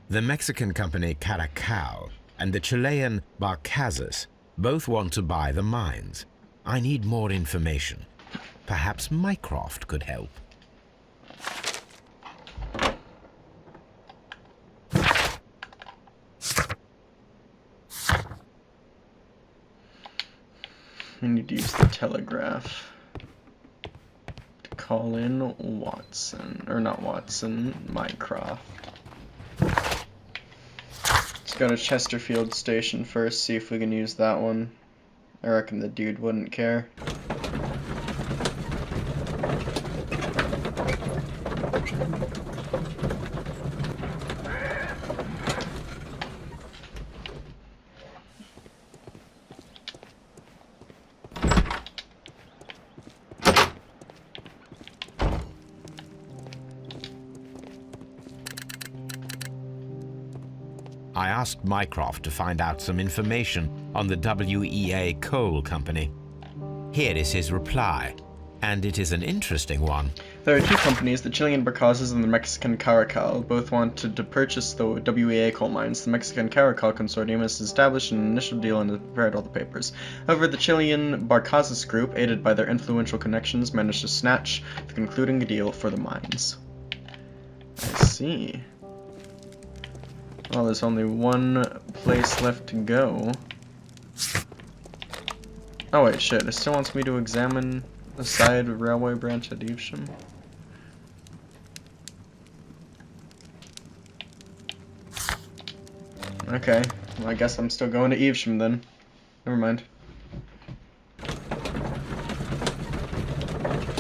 The Mexican company Caracal and the Chilean Barcazas both want to buy the mines. I need more information. Perhaps Mycroft could help. We need to use the telegraph to call in Watson, or not Watson, Mycroft. Let's go to Chesterfield Station first, see if we can use that one. I reckon the dude wouldn't care. I asked Mycroft to find out some information on the WEA Coal Company. Here is his reply, and it is an interesting one. There are two companies, the Chilean Barcazas and the Mexican Caracal. Both wanted to purchase the WEA coal mines. The Mexican Caracal consortium has established an initial deal and has prepared all the papers. However, the Chilean Barcazas group, aided by their influential connections, managed to snatch the concluding deal for the mines. I see. Well, there's only one place left to go. Oh wait, shit, it still wants me to examine the side railway branch at Evesham. Okay, well, I guess I'm still going to Evesham then. Never mind.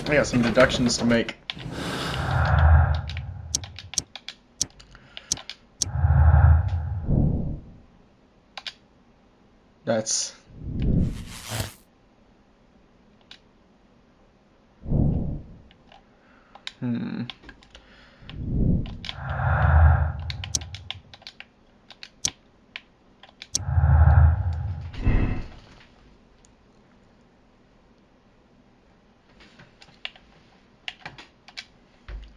I got some deductions to make. That's...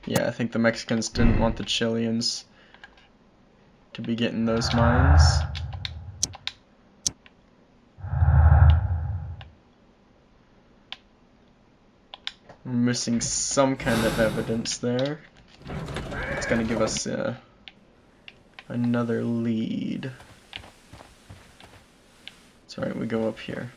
Yeah, I think the Mexicans didn't want the Chileans to be getting those mines. We're missing some kind of evidence there. It's gonna give us another lead. It's alright, we go up here.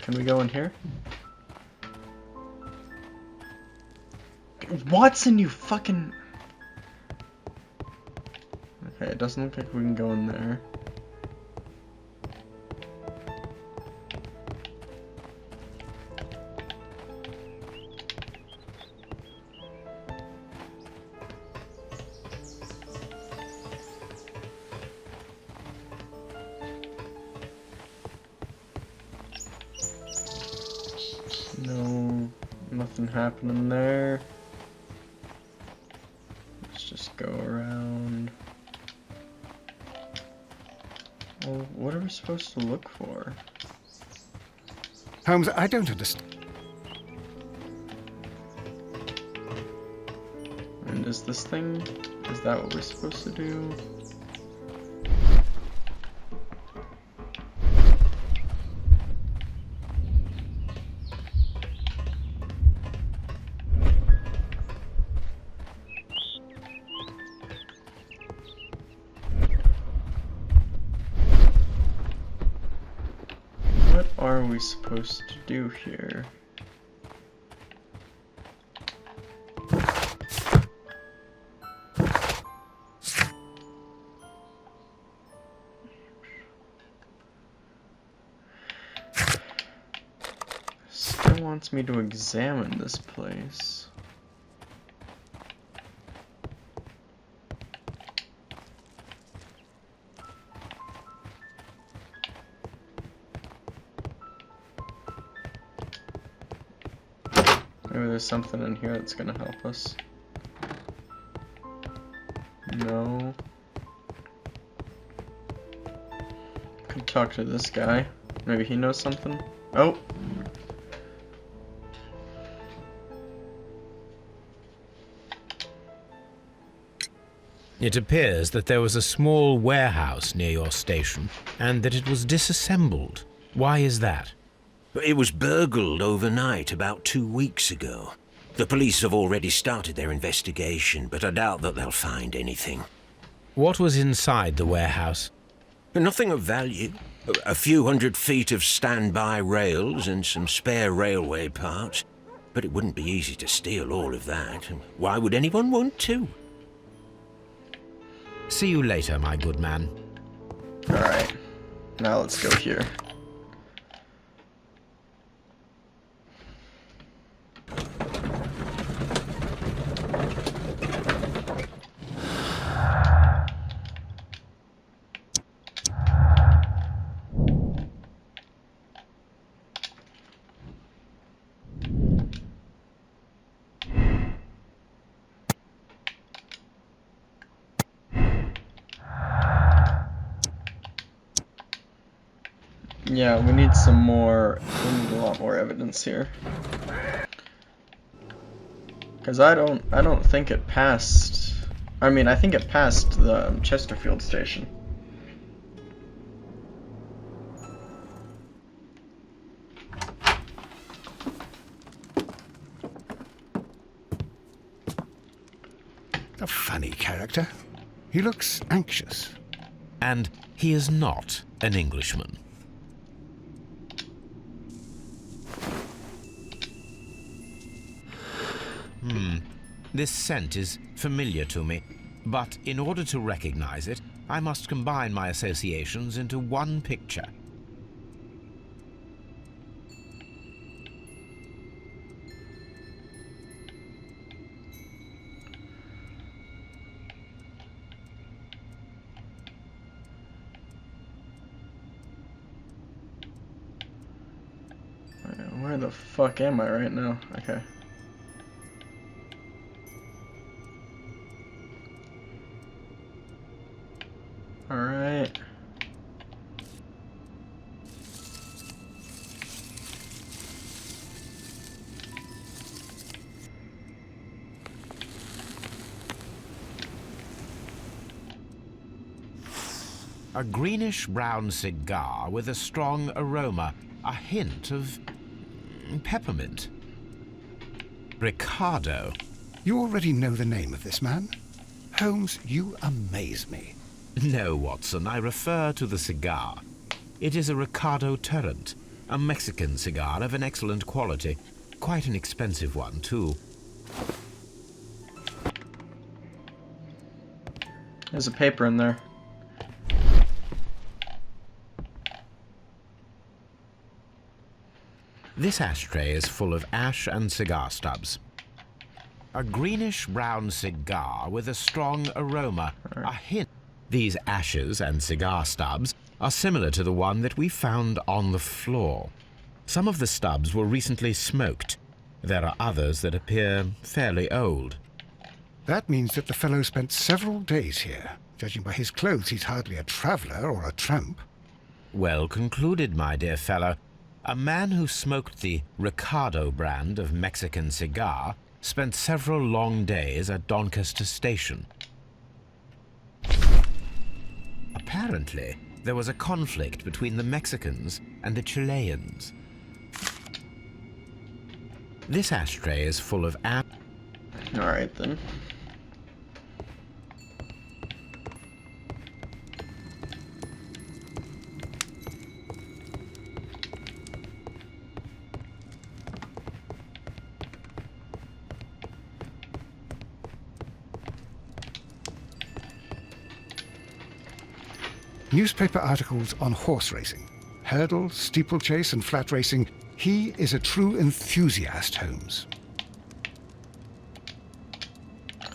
Can we go in here? Watson, you fucking... Okay, it doesn't look like we can go in there. No, nothing happening there. Let's just go around. Well, what are we supposed to look for? Holmes, I don't understand. And is this thing, is that what we're supposed to do? What are we supposed to do here? Still wants me to examine this place. Maybe there's something in here that's gonna help us. No. Could talk to this guy. Maybe he knows something? Oh! It appears that there was a small warehouse near your station, and that it was disassembled. Why is that? It was burgled overnight about 2 weeks ago. The police have already started their investigation, but I doubt that they'll find anything. What was inside the warehouse? Nothing of value. A few 100 feet of standby rails and some spare railway parts. But it wouldn't be easy to steal all of that. Why would anyone want to? See you later, my good man. Alright. Now let's go here. Yeah, we need some more, we need a lot more evidence here. Cause I don't think it passed, I mean, I think it passed the Chesterfield station. A funny character. He looks anxious. And he is not an Englishman. This scent is familiar to me, but in order to recognize it, I must combine my associations into one picture. Where the fuck am I right now? Okay. Alright. A greenish-brown cigar with a strong aroma, a hint of peppermint. Ricardo. You already know the name of this man? Holmes, you amaze me. No, Watson, I refer to the cigar. It is a Ricardo Turrent, a Mexican cigar of an excellent quality. Quite an expensive one, too. There's a paper in there. This ashtray is full of ash and cigar stubs. A greenish-brown cigar with a strong aroma, a hint. These ashes and cigar stubs are similar to the one that we found on the floor. Some of the stubs were recently smoked. There are others that appear fairly old. That means that the fellow spent several days here. Judging by his clothes, he's hardly a traveller or a tramp. Well concluded, my dear fellow. A man who smoked the Ricardo brand of Mexican cigar spent several long days at Doncaster Station. Apparently, there was a conflict between the Mexicans and the Chileans. This ashtray is full of ash. Alright then. Newspaper articles on horse racing. Hurdle, steeplechase and flat racing. He is a true enthusiast, Holmes.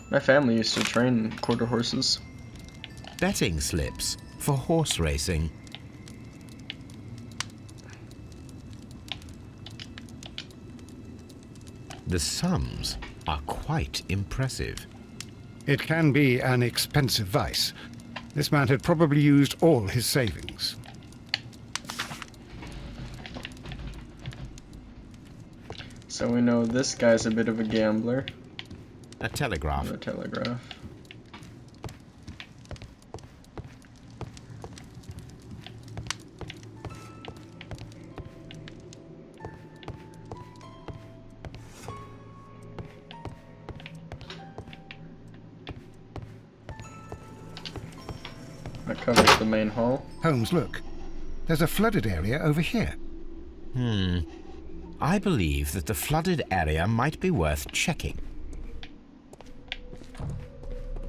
My family used to train quarter horses. Betting slips for horse racing. The sums are quite impressive. It can be an expensive vice. This man had probably used all his savings. So we know this guy's a bit of a gambler. A telegraph. On the telegraph. That covers the main hall. Holmes, look. There's a flooded area over here. I believe that the flooded area might be worth checking.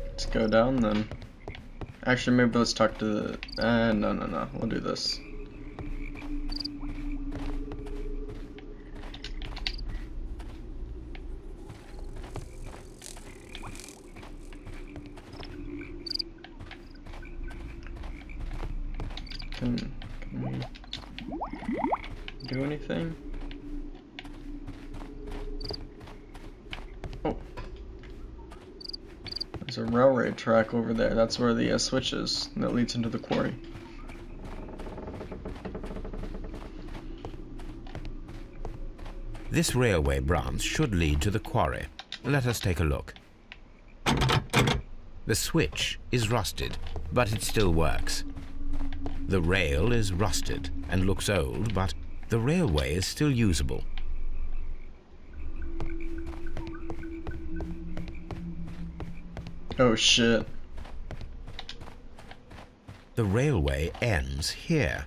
Let's go down then. Actually, maybe let's talk to the... no. We'll do this. Can we do anything? Oh. There's a railroad track over there. That's where the switch is that leads into the quarry. This railway branch should lead to the quarry. Let us take a look. The switch is rusted, but it still works. The rail is rusted and looks old, but the railway is still usable. Oh shit. The railway ends here.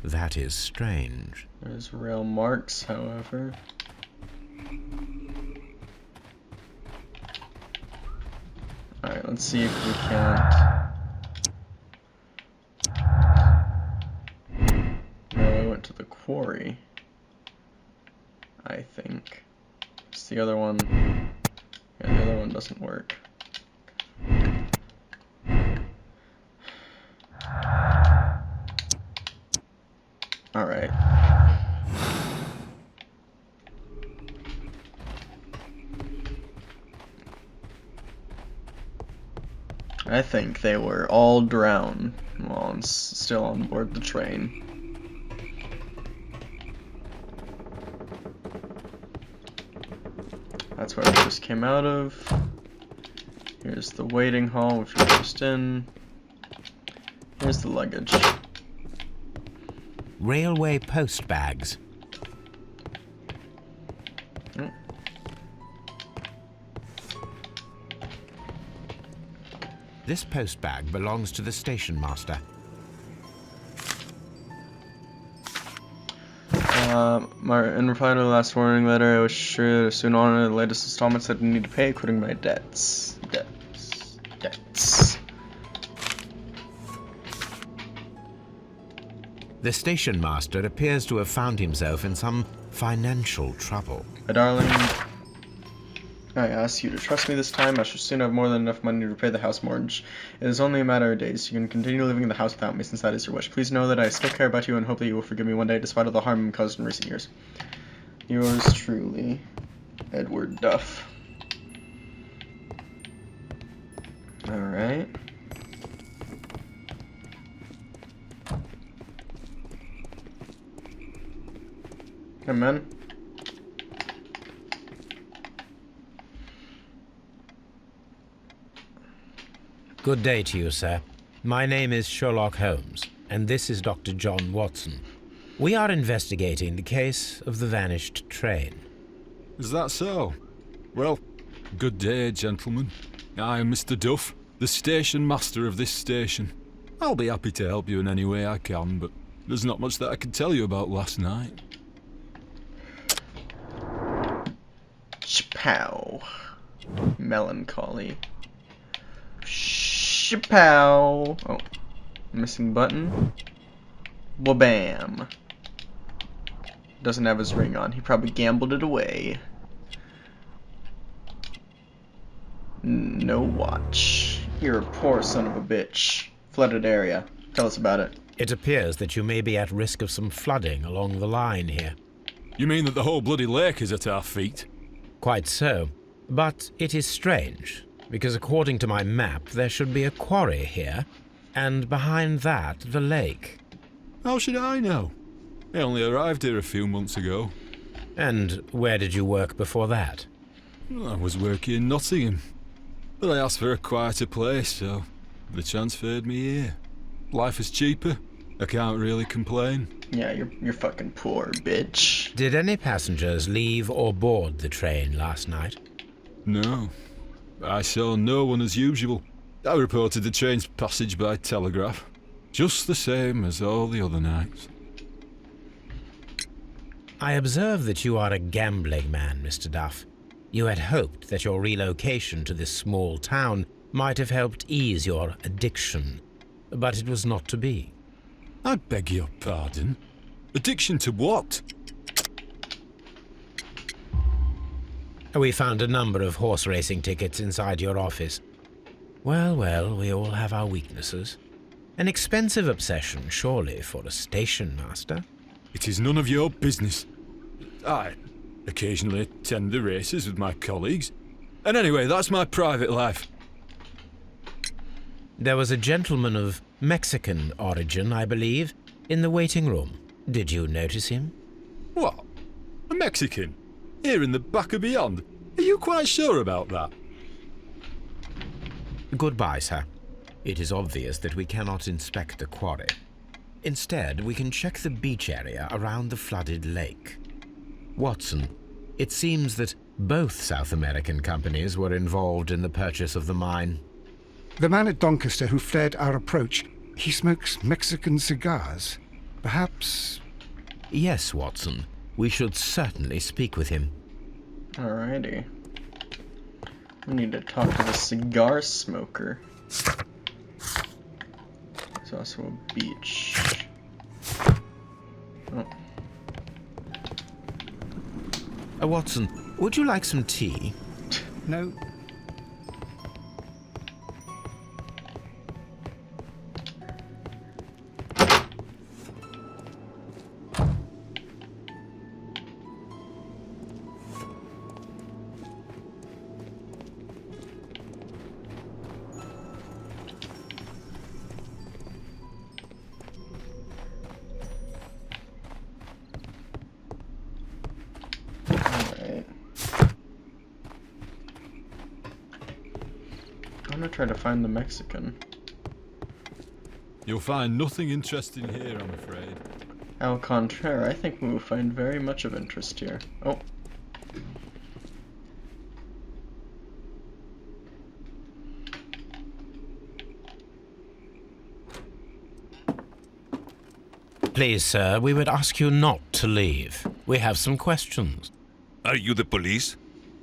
That is strange. There's rail marks, however. Alright, let's see if we can't... No, I went to the quarry. I think. It's the other one. Yeah, the other one doesn't work. Alright. I think they were all drowned while I'm still on board the train. That's where we just came out of. Here's the waiting hall, which we're just in. Here's the luggage. Railway post bags. Oh. This post bag belongs to the station master. In reply to the last warning letter, I was sure to soon honor the latest installments that I need to pay, including my debts. Debts. The station master appears to have found himself in some financial trouble. My darling, I ask you to trust me this time. I shall soon have more than enough money to repay the house mortgage. It is only a matter of days. You can continue living in the house without me, since that is your wish. Please know that I still care about you and hope that you will forgive me one day, despite all the harm caused in recent years. Yours truly, Edward Duff. Alright. Come on. Good day to you, sir. My name is Sherlock Holmes, and this is Dr. John Watson. We are investigating the case of the vanished train. Is that so? Well, good day, gentlemen. I am Mr. Duff, the station master of this station. I'll be happy to help you in any way I can, but there's not much that I can tell you about last night. Chapow. Melancholy. Chapow. Oh, missing button. Wabam. Doesn't have his ring on. He probably gambled it away. No watch. You're a poor son of a bitch. Flooded area. Tell us about it. It appears that you may be at risk of some flooding along the line here. You mean that the whole bloody lake is at our feet? Quite so. But it is strange, because according to my map, there should be a quarry here, and behind that, the lake. How should I know? I only arrived here a few months ago. And where did you work before that? I was working in Nottingham, but I asked for a quieter place, so they transferred me here. Life is cheaper. I can't really complain. Yeah, you're fucking poor, bitch. Did any passengers leave or board the train last night? No. I saw no one as usual. I reported the train's passage by telegraph. Just the same as all the other nights. I observe that you are a gambling man, Mr. Duff. You had hoped that your relocation to this small town might have helped ease your addiction, but it was not to be. I beg your pardon? Addiction to what? We found a number of horse racing tickets inside your office. Well, we all have our weaknesses. An expensive obsession, surely, for a station master. It is none of your business. I occasionally attend the races with my colleagues. And anyway, that's my private life. There was a gentleman of Mexican origin, I believe, in the waiting room. Did you notice him? What? A Mexican? Here in the back of beyond? Are you quite sure about that? Goodbye, sir. It is obvious that we cannot inspect the quarry. Instead, we can check the beach area around the flooded lake. Watson, it seems that both South American companies were involved in the purchase of the mine. The man at Doncaster who fled our approach, he smokes Mexican cigars. Perhaps... Yes, Watson. We should certainly speak with him. Alrighty. We need to talk to the cigar smoker. There's also a beach. Oh. Watson, would you like some tea? no. I'm gonna try to find the Mexican. You'll find nothing interesting here, I'm afraid. Al contraire, I think we will find very much of interest here. Oh. Please, sir, we would ask you not to leave. We have some questions. Are you the police?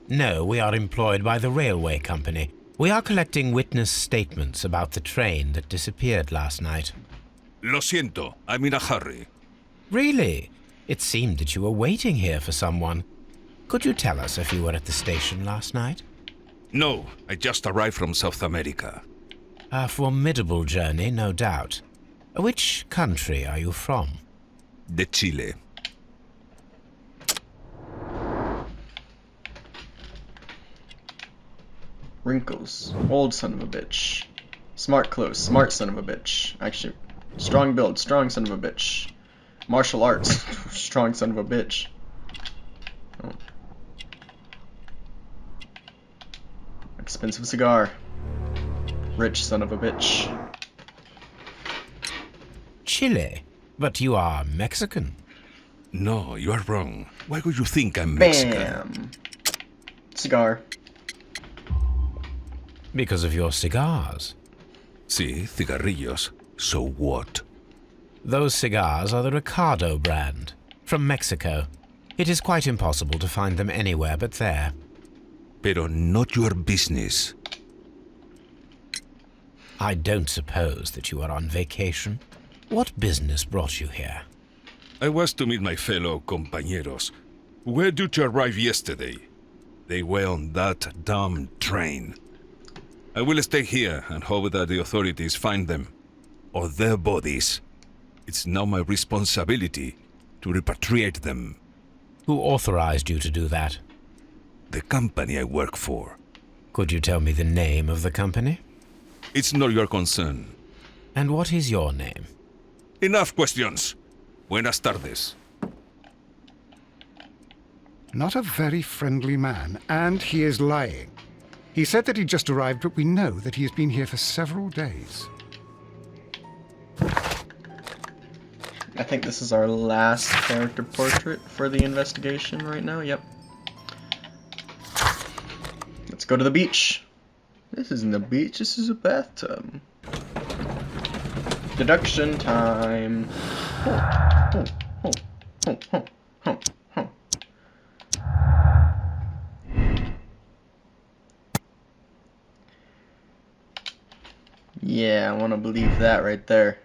No, we are employed by the railway company. We are collecting witness statements about the train that disappeared last night. Lo siento, I'm in a hurry. Really? It seemed that you were waiting here for someone. Could you tell us if you were at the station last night? No, I just arrived from South America. A formidable journey, no doubt. Which country are you from? De Chile. Wrinkles. Old son of a bitch. Smart clothes. Smart son of a bitch. Actually, strong build. Strong son of a bitch. Martial arts. Strong son of a bitch. Oh. Expensive cigar. Rich son of a bitch. Chile? But you are Mexican. No, you are wrong. Why would you think I'm Mexican? Bam. Cigar. Because of your cigars. Sí, cigarrillos. So what? Those cigars are the Ricardo brand, from Mexico. It is quite impossible to find them anywhere but there. Pero not your business. I don't suppose that you are on vacation. What business brought you here? I was to meet my fellow compañeros, who were due to arrive yesterday. They were on that damn train. I will stay here and hope that the authorities find them, or their bodies. It's now my responsibility to repatriate them. Who authorized you to do that? The company I work for. Could you tell me the name of the company? It's not your concern. And what is your name? Enough questions. Buenas tardes. Not a very friendly man, and he is lying. He said that he just arrived, but we know that he has been here for several days. I think this is our last character portrait for the investigation right now. Yep. Let's go to the beach. This isn't a beach, this is a bathtub. Deduction time. Yeah, I want to believe that right there.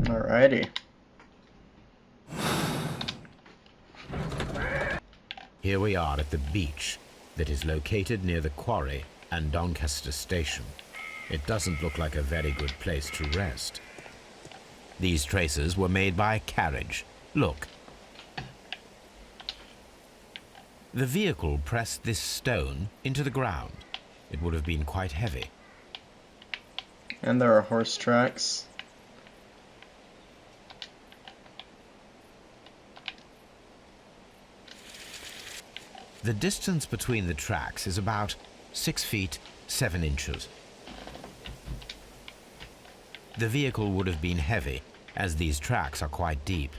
Alrighty. Here we are at the beach that is located near the quarry and Doncaster Station. It doesn't look like a very good place to rest. These traces were made by a carriage. Look. The vehicle pressed this stone into the ground. It would have been quite heavy. And there are horse tracks. The distance between the tracks is about 6 feet 7 inches. The vehicle would have been heavy, as these tracks are quite deep.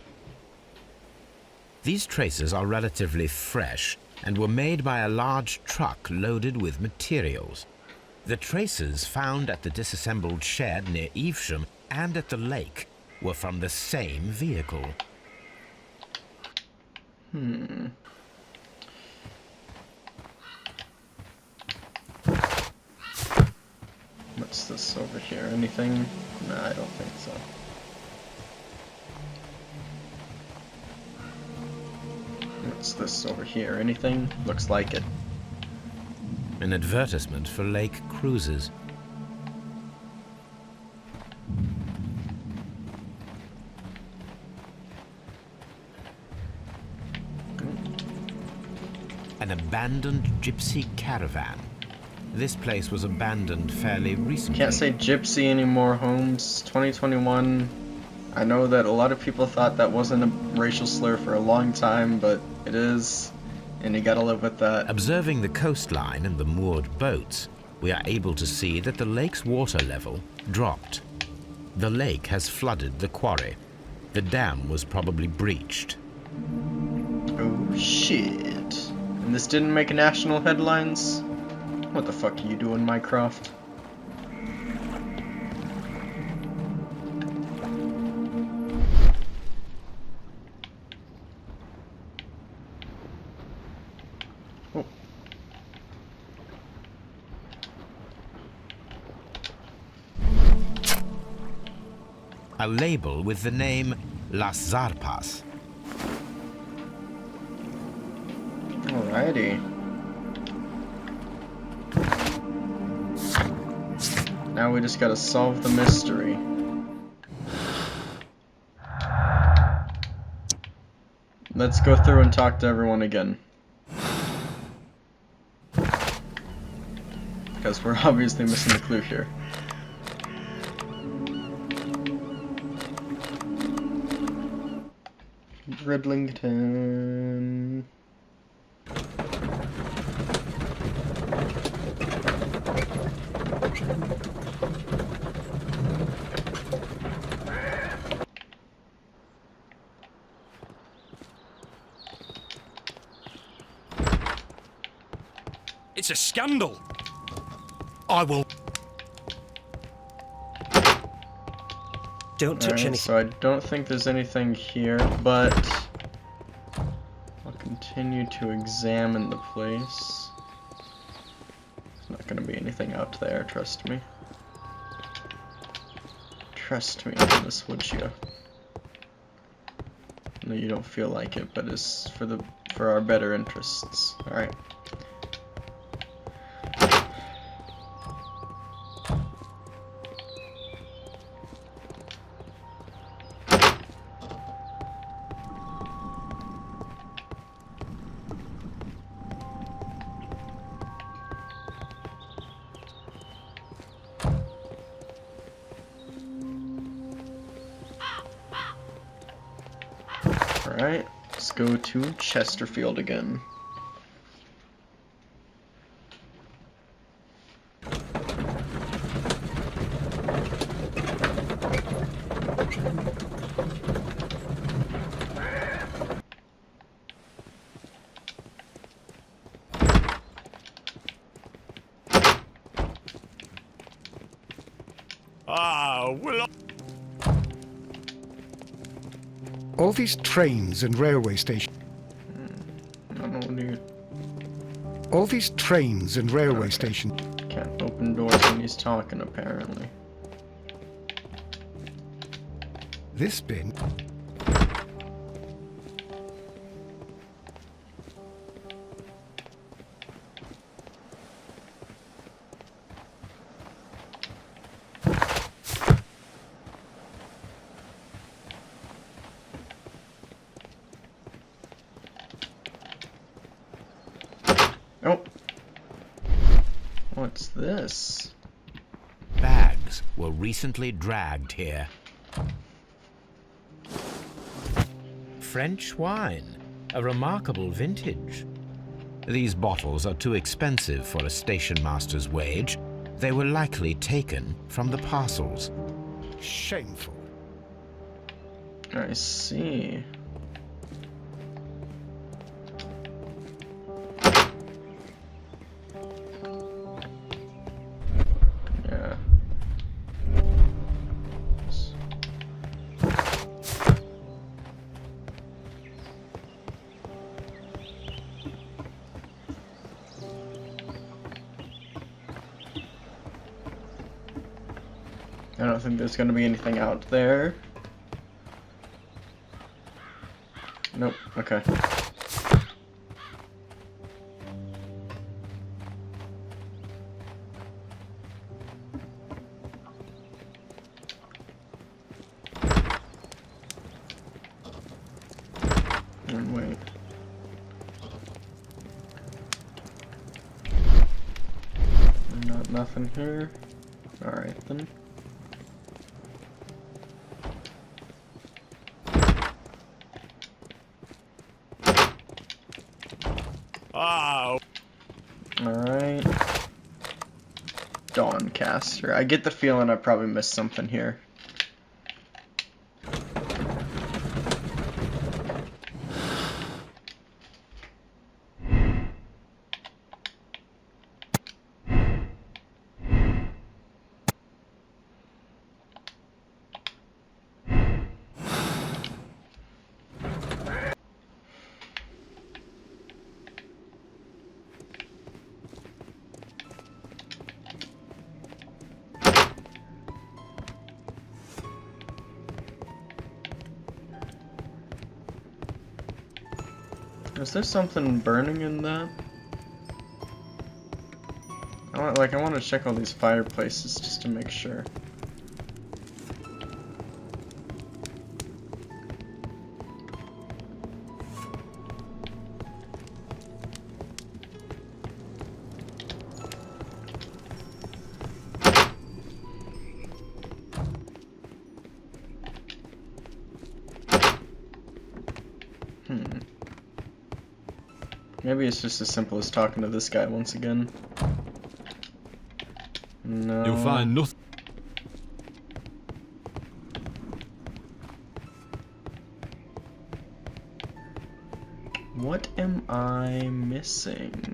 These traces are relatively fresh and were made by a large truck loaded with materials. The traces found at the disassembled shed near Evesham and at the lake were from the same vehicle. What's this over here? Anything? No, I don't think so. What's this over here? Anything? Looks like it. An advertisement for lake cruises. An abandoned gypsy caravan. This place was abandoned fairly recently. Can't say gypsy anymore, Holmes. 2021. I know that a lot of people thought that wasn't a racial slur for a long time, but it is, and you gotta live with that. Observing the coastline and the moored boats, we are able to see that the lake's water level dropped. The lake has flooded the quarry. The dam was probably breached. Oh shit. And this didn't make national headlines? What the fuck are you doing, Mycroft? Oh. A label with the name Las Zarpas. Alrighty. Now we just gotta solve the mystery. Let's go through and talk to everyone again. Because we're obviously missing a clue here. Bridlington. It's a scandal. I will. Don't touch anything. So I don't think there's anything here, but I'll continue to examine the place. There's not gonna be anything out there, trust me. Trust me on this, would you? No, you don't feel like it, but it's for our better interests. Alright. Alright, let's go to Chesterfield again. All these trains and railway stations. I don't know what you... All these trains and railway stations. Can't open doors when he's talking, apparently. This bin. Oh. What's this? Bags were recently dragged here. French wine, a remarkable vintage. These bottles are too expensive for a station master's wage. They were likely taken from the parcels. Shameful. I see. Yeah. I don't think there's gonna be anything out there. Nope, okay. And wait. Nothing here. Alright then. Alright. Dawncaster. I get the feeling I probably missed something here. Is there something burning in that? I want to check all these fireplaces just to make sure. Maybe it's just as simple as talking to this guy once again. No. You'll find nothing. What am I missing?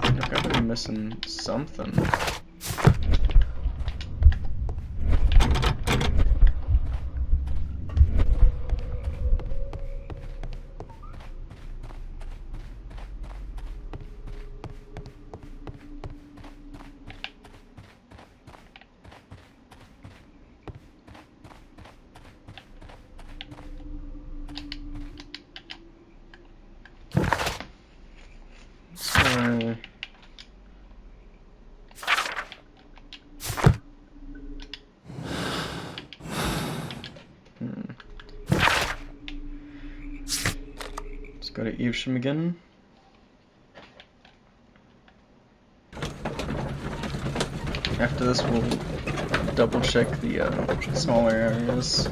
I've got to be missing something. Let's go to Evesham again. After this, we'll double check the smaller areas.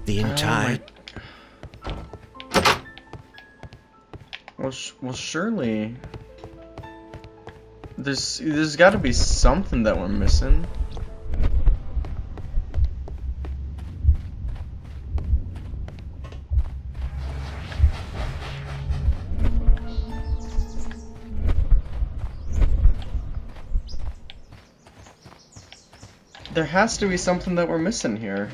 The entire... Well, surely there's got to be something that we're missing. There has to be something that we're missing here.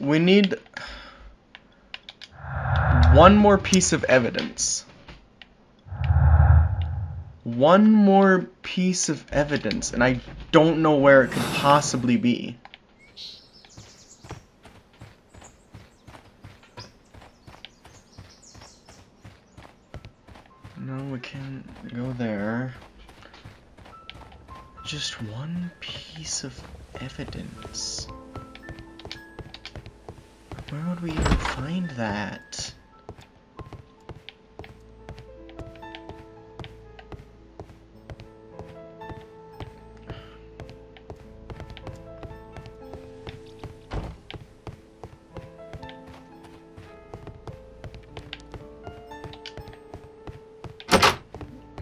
We need one more piece of evidence. One more piece of evidence, and I don't know where it could possibly be. No, we can't go there. Just one piece of evidence. Where would we even find that?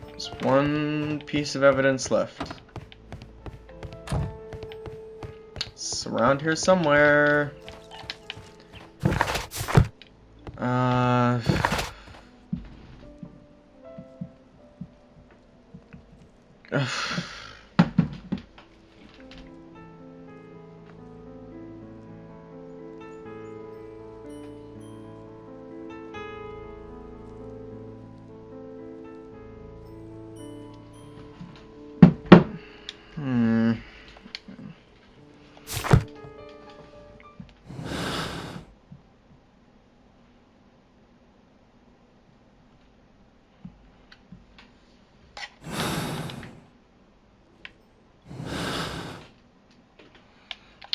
There's one piece of evidence left. It's around here somewhere.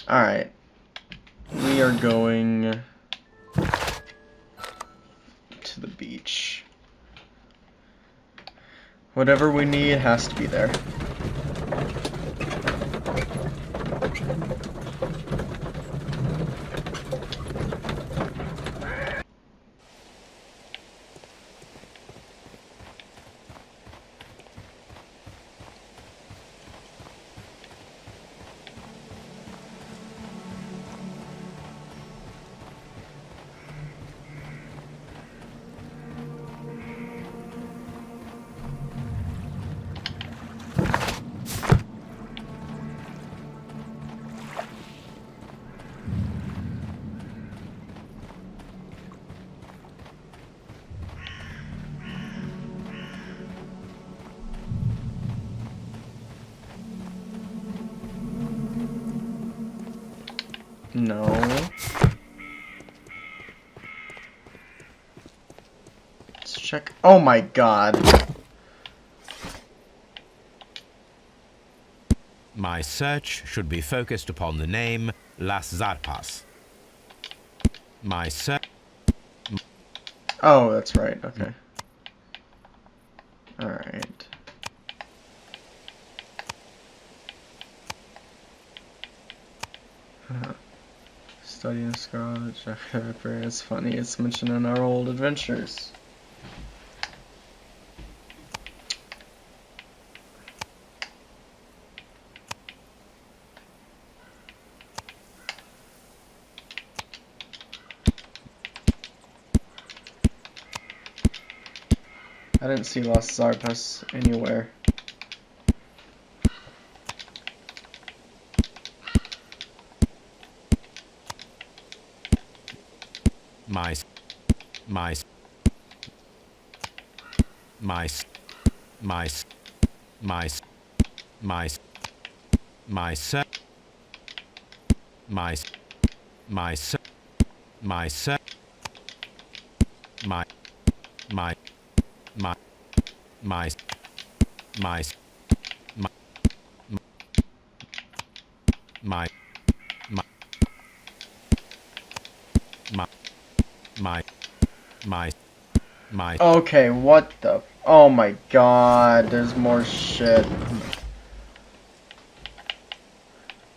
Alright. We are going to the beach. Whatever we need has to be there. No. Let's check. Oh my god. My search should be focused upon the name Las Zarpas. My search... Oh, that's right. Okay. Alright. Studying Scarlet Ripper. It's funny. It's mentioned in our old adventures. I didn't see Las Zarpas anywhere. My Okay, what the? Oh my god, there's more shit.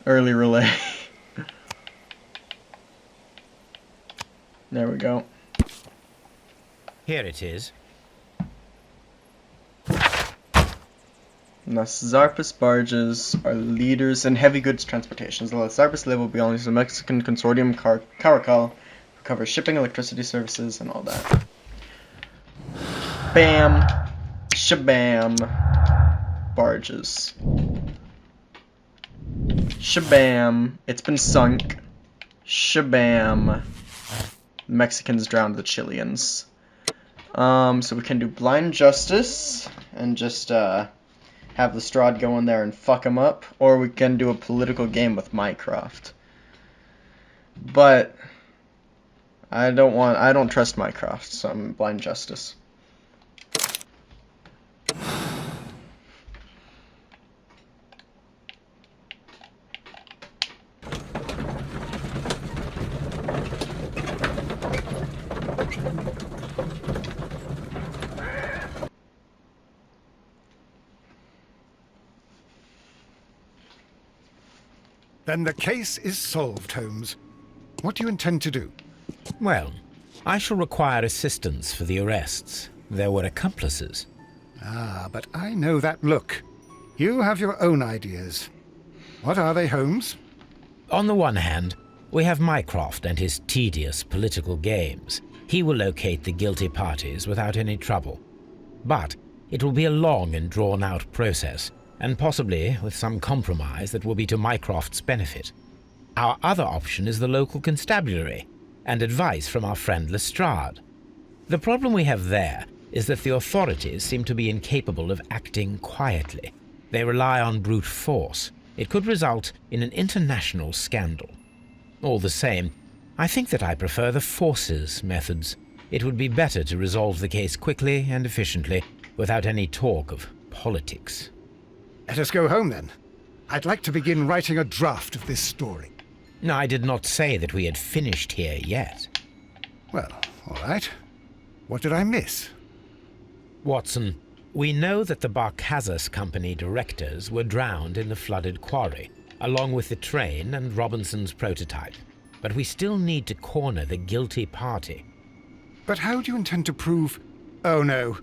Early relay. There we go. Here it is. Las Zarpas barges are leaders in heavy goods transportations. The Las Zarpas label belongs to the Mexican consortium Caracal, who covers shipping, electricity services, and all that. Bam! Shabam! Barges. Shabam! It's been sunk. Shabam! Mexicans drowned the Chileans. So we can do blind justice and just have the Strahd go in there and fuck him up, or we can do a political game with Mycroft. But I don't trust Mycroft, so I'm blind justice. Then the case is solved, Holmes. What do you intend to do? Well, I shall require assistance for the arrests. There were accomplices. Ah, but I know that look. You have your own ideas. What are they, Holmes? On the one hand, we have Mycroft and his tedious political games. He will locate the guilty parties without any trouble. But it will be a long and drawn-out process, and possibly with some compromise that will be to Mycroft's benefit. Our other option is the local constabulary, and advice from our friend Lestrade. The problem we have there is that the authorities seem to be incapable of acting quietly. They rely on brute force. It could result in an international scandal. All the same, I think that I prefer the forces methods. It would be better to resolve the case quickly and efficiently, without any talk of politics. Let us go home, then. I'd like to begin writing a draft of this story. No, I did not say that we had finished here yet. Well, all right. What did I miss? Watson, we know that the Barcazas Company directors were drowned in the flooded quarry, along with the train and Robinson's prototype. But we still need to corner the guilty party. But how do you intend to prove... Oh, no.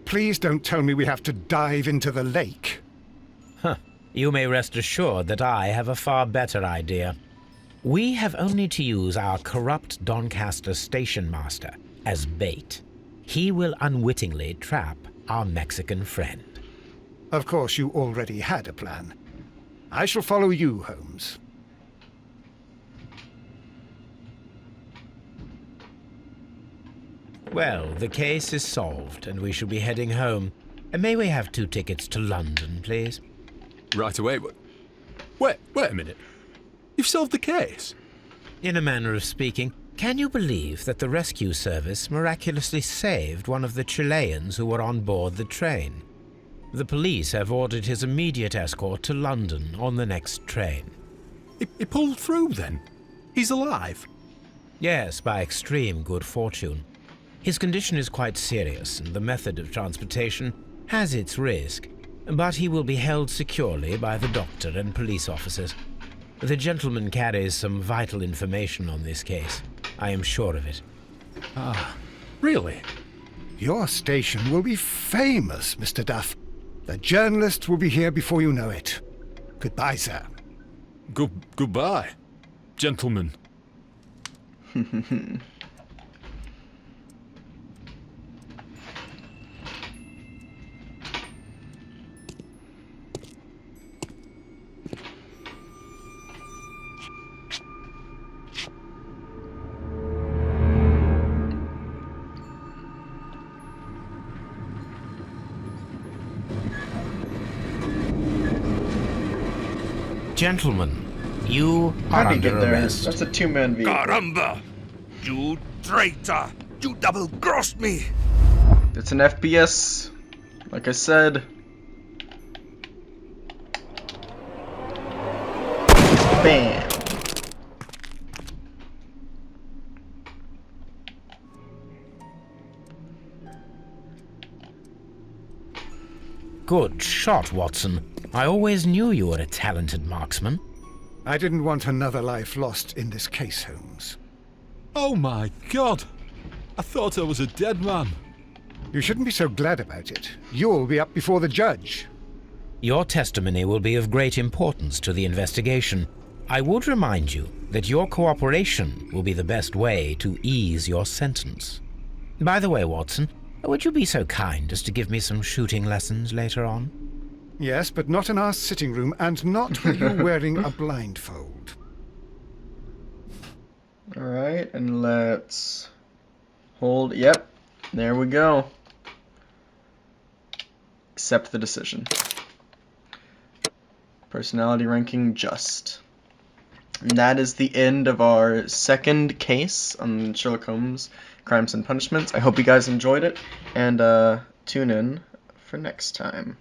Please don't tell me we have to dive into the lake. Huh. You may rest assured that I have a far better idea. We have only to use our corrupt Doncaster station master as bait. He will unwittingly trap our Mexican friend. Of course, you already had a plan. I shall follow you, Holmes. Well, the case is solved, and we shall be heading home. May we have 2 tickets to London, please? Right away, but... Wait a minute. You've solved the case? In a manner of speaking. Can you believe that the rescue service miraculously saved one of the Chileans who were on board the train? The police have ordered his immediate escort to London on the next train. He pulled through then? He's alive? Yes, by extreme good fortune. His condition is quite serious, and the method of transportation has its risk, but he will be held securely by the doctor and police officers. The gentleman carries some vital information on this case. I am sure of it. Ah, really? Your station will be famous, Mr. Duff. The journalists will be here before you know it. Goodbye, sir. Goodbye, gentlemen. Gentlemen, you How are did he under get there? arrest. That's a two-man vehicle. Caramba! You traitor! You double-crossed me! It's an FPS. Like I said. Bam. Good shot, Watson. I always knew you were a talented marksman. I didn't want another life lost in this case, Holmes. Oh my God! I thought I was a dead man. You shouldn't be so glad about it. You'll be up before the judge. Your testimony will be of great importance to the investigation. I would remind you that your cooperation will be the best way to ease your sentence. By the way, Watson, would you be so kind as to give me some shooting lessons later on? Yes, but not in our sitting room, and not with you wearing a blindfold. Alright, and let's hold. Yep, there we go. Accept the decision. Personality ranking just. And that is the end of our second case on Sherlock Holmes Crimes and Punishments. I hope you guys enjoyed it, and tune in for next time.